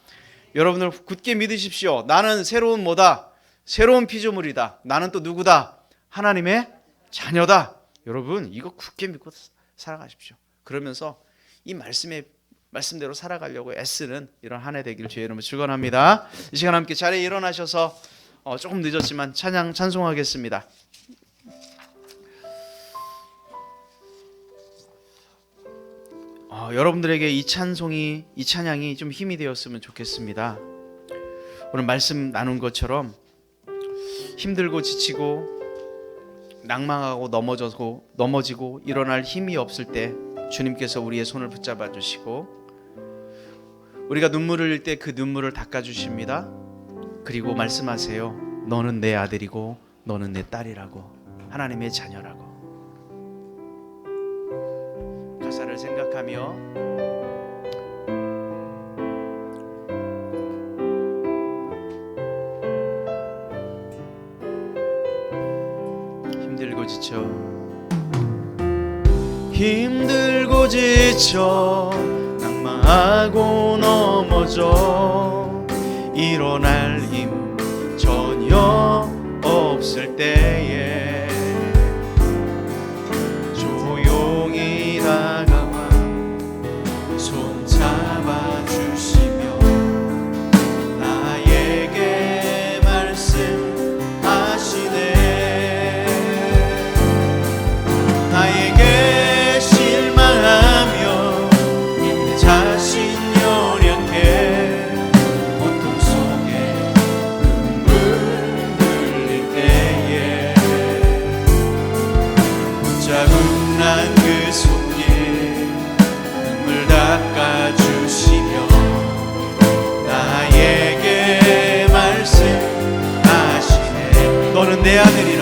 여러분들 굳게 믿으십시오. 나는 새로운 뭐다? 새로운 피조물이다. 나는 또 누구다? 하나님의 자녀다. 여러분 이거 굳게 믿고 살아가십시오. 그러면서 이 말씀대로 살아가려고 애쓰는 이런 한 해 되길 주의 이름으로 축원합니다. 이 시간 함께 자리에 일어나셔서 조금 늦었지만 찬송하겠습니다. 여러분들에게 이 찬양이 좀 힘이 되었으면 좋겠습니다. 오늘 말씀 나눈 것처럼 힘들고 지치고 낭망하고 넘어지고 일어날 힘이 없을 때 주님께서 우리의 손을 붙잡아 주시고 우리가 눈물을 흘릴 때 그 눈물을 닦아 주십니다. 그리고 말씀하세요. 너는 내 아들이고 너는 내 딸이라고, 하나님의 자녀라고. 가사를 생각하며 힘들고 지쳐 낭망하고 넘어져 일어날 힘 전혀 없을 때에 조용히 다가와 손 잡아주시며 나에게 말씀하시네. 나에게 실망하며 내 자신 연약해 고통 속에 눈물 흘릴 때에 자국 난 그 손길 눈물 닦아주시며 나에게 말씀하시네. 너는 내 아들이라.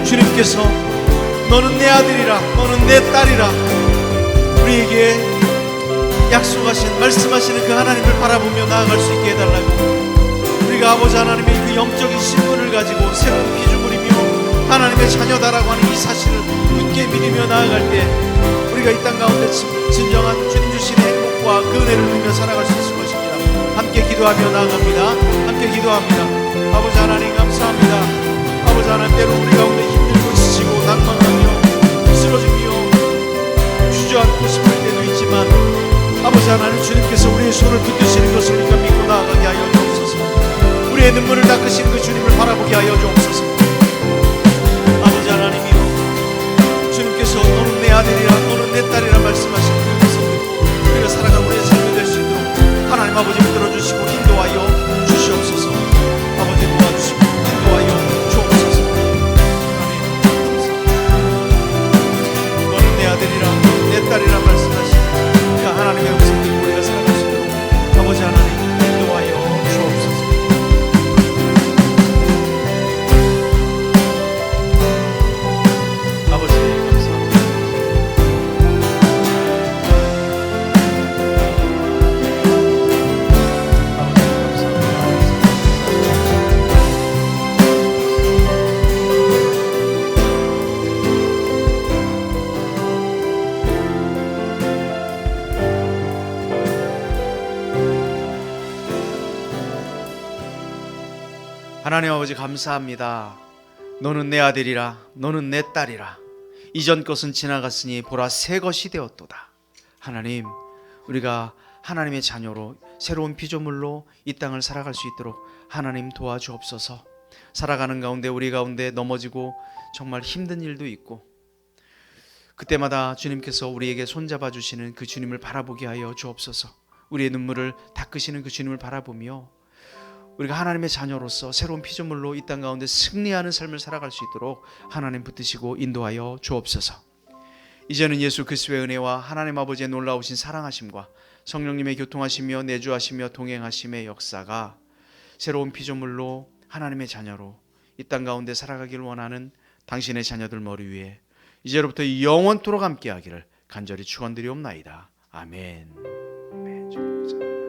주님께서 너는 내 아들이라, 너는 내 딸이라 우리에게 약속하신, 말씀하시는 그 하나님을 바라보며 나아갈 수 있게 해달라고, 우리가 아버지 하나님의 그 영적인 신분을 가지고 새로운 피조물이며 하나님의 자녀다라고 하는 이 사실을 굳게 믿으며 나아갈 때 우리가 이 땅 가운데 진정한 주님 주시는 행복과 그 은혜를 누리며 살아갈 수 있을 것입니다. 함께 기도하며 나아갑니다. 함께 기도합니다. 아버지 하나님 감사합니다. 아버지 하나님, 때로 우리 가운데 힘들고 지치고 낭망하며 쓰러지며 주저앉고 싶을 때도 있지만 아버지 하나님, 주님께서 우리의 손을 붙드시는 것을 우리가 믿고 나아가게 하여 주옵소서. 우리의 눈물을 닦으시는 그 주님을 바라보게 하여 주옵소서. 아버지 하나님이여, 주님께서 너는 내 아들이라, 너는 내 딸이라 말씀하신 그 말씀 듣고 우리가 살아가는 우리의 삶이 될 수 있도록 하나님 아버지 붙들어주시고 인도하여 주시옵소서. 아버지 도와주시고 인도하여 주옵소서. 하나님 감사합니다. 너는 내 아들이라, 내 딸이라 말씀하신 그 하나님의 음성 듣고 우리가 살아갈 수 있도록 아버지 하나님 인도하여 주옵소서. 아버지 감사합니다. 아버지 감사합니다. 하나님 아버지 감사합니다. 너는 내 아들이라, 너는 내 딸이라. 이전 것은 지나갔으니 보라 새 것이 되었도다. 하나님, 우리가 하나님의 자녀로 새로운 피조물로 이 땅을 살아갈 수 있도록 하나님 도와주옵소서. 살아가는 가운데 우리 가운데 넘어지고 정말 힘든 일도 있고 그때마다 주님께서 우리에게 손잡아 주시는 그 주님을 바라보게 하여 주옵소서. 우리의 눈물을 닦으시는 그 주님을 바라보며 우리가 하나님의 자녀로서 새로운 피조물로 이 땅 가운데 승리하는 삶을 살아갈 수 있도록 하나님 붙드시고 인도하여 주옵소서. 이제는 예수 그리스도의 은혜와 하나님 아버지의 놀라우신 사랑하심과 성령님의 교통하시며 내주하시며 동행하심의 역사가 새로운 피조물로 하나님의 자녀로 이 땅 가운데 살아가기를 원하는 당신의 자녀들 머리 위에 이제로부터 영원토록 함께하기를 간절히 축원드리옵나이다. 아멘. 아멘.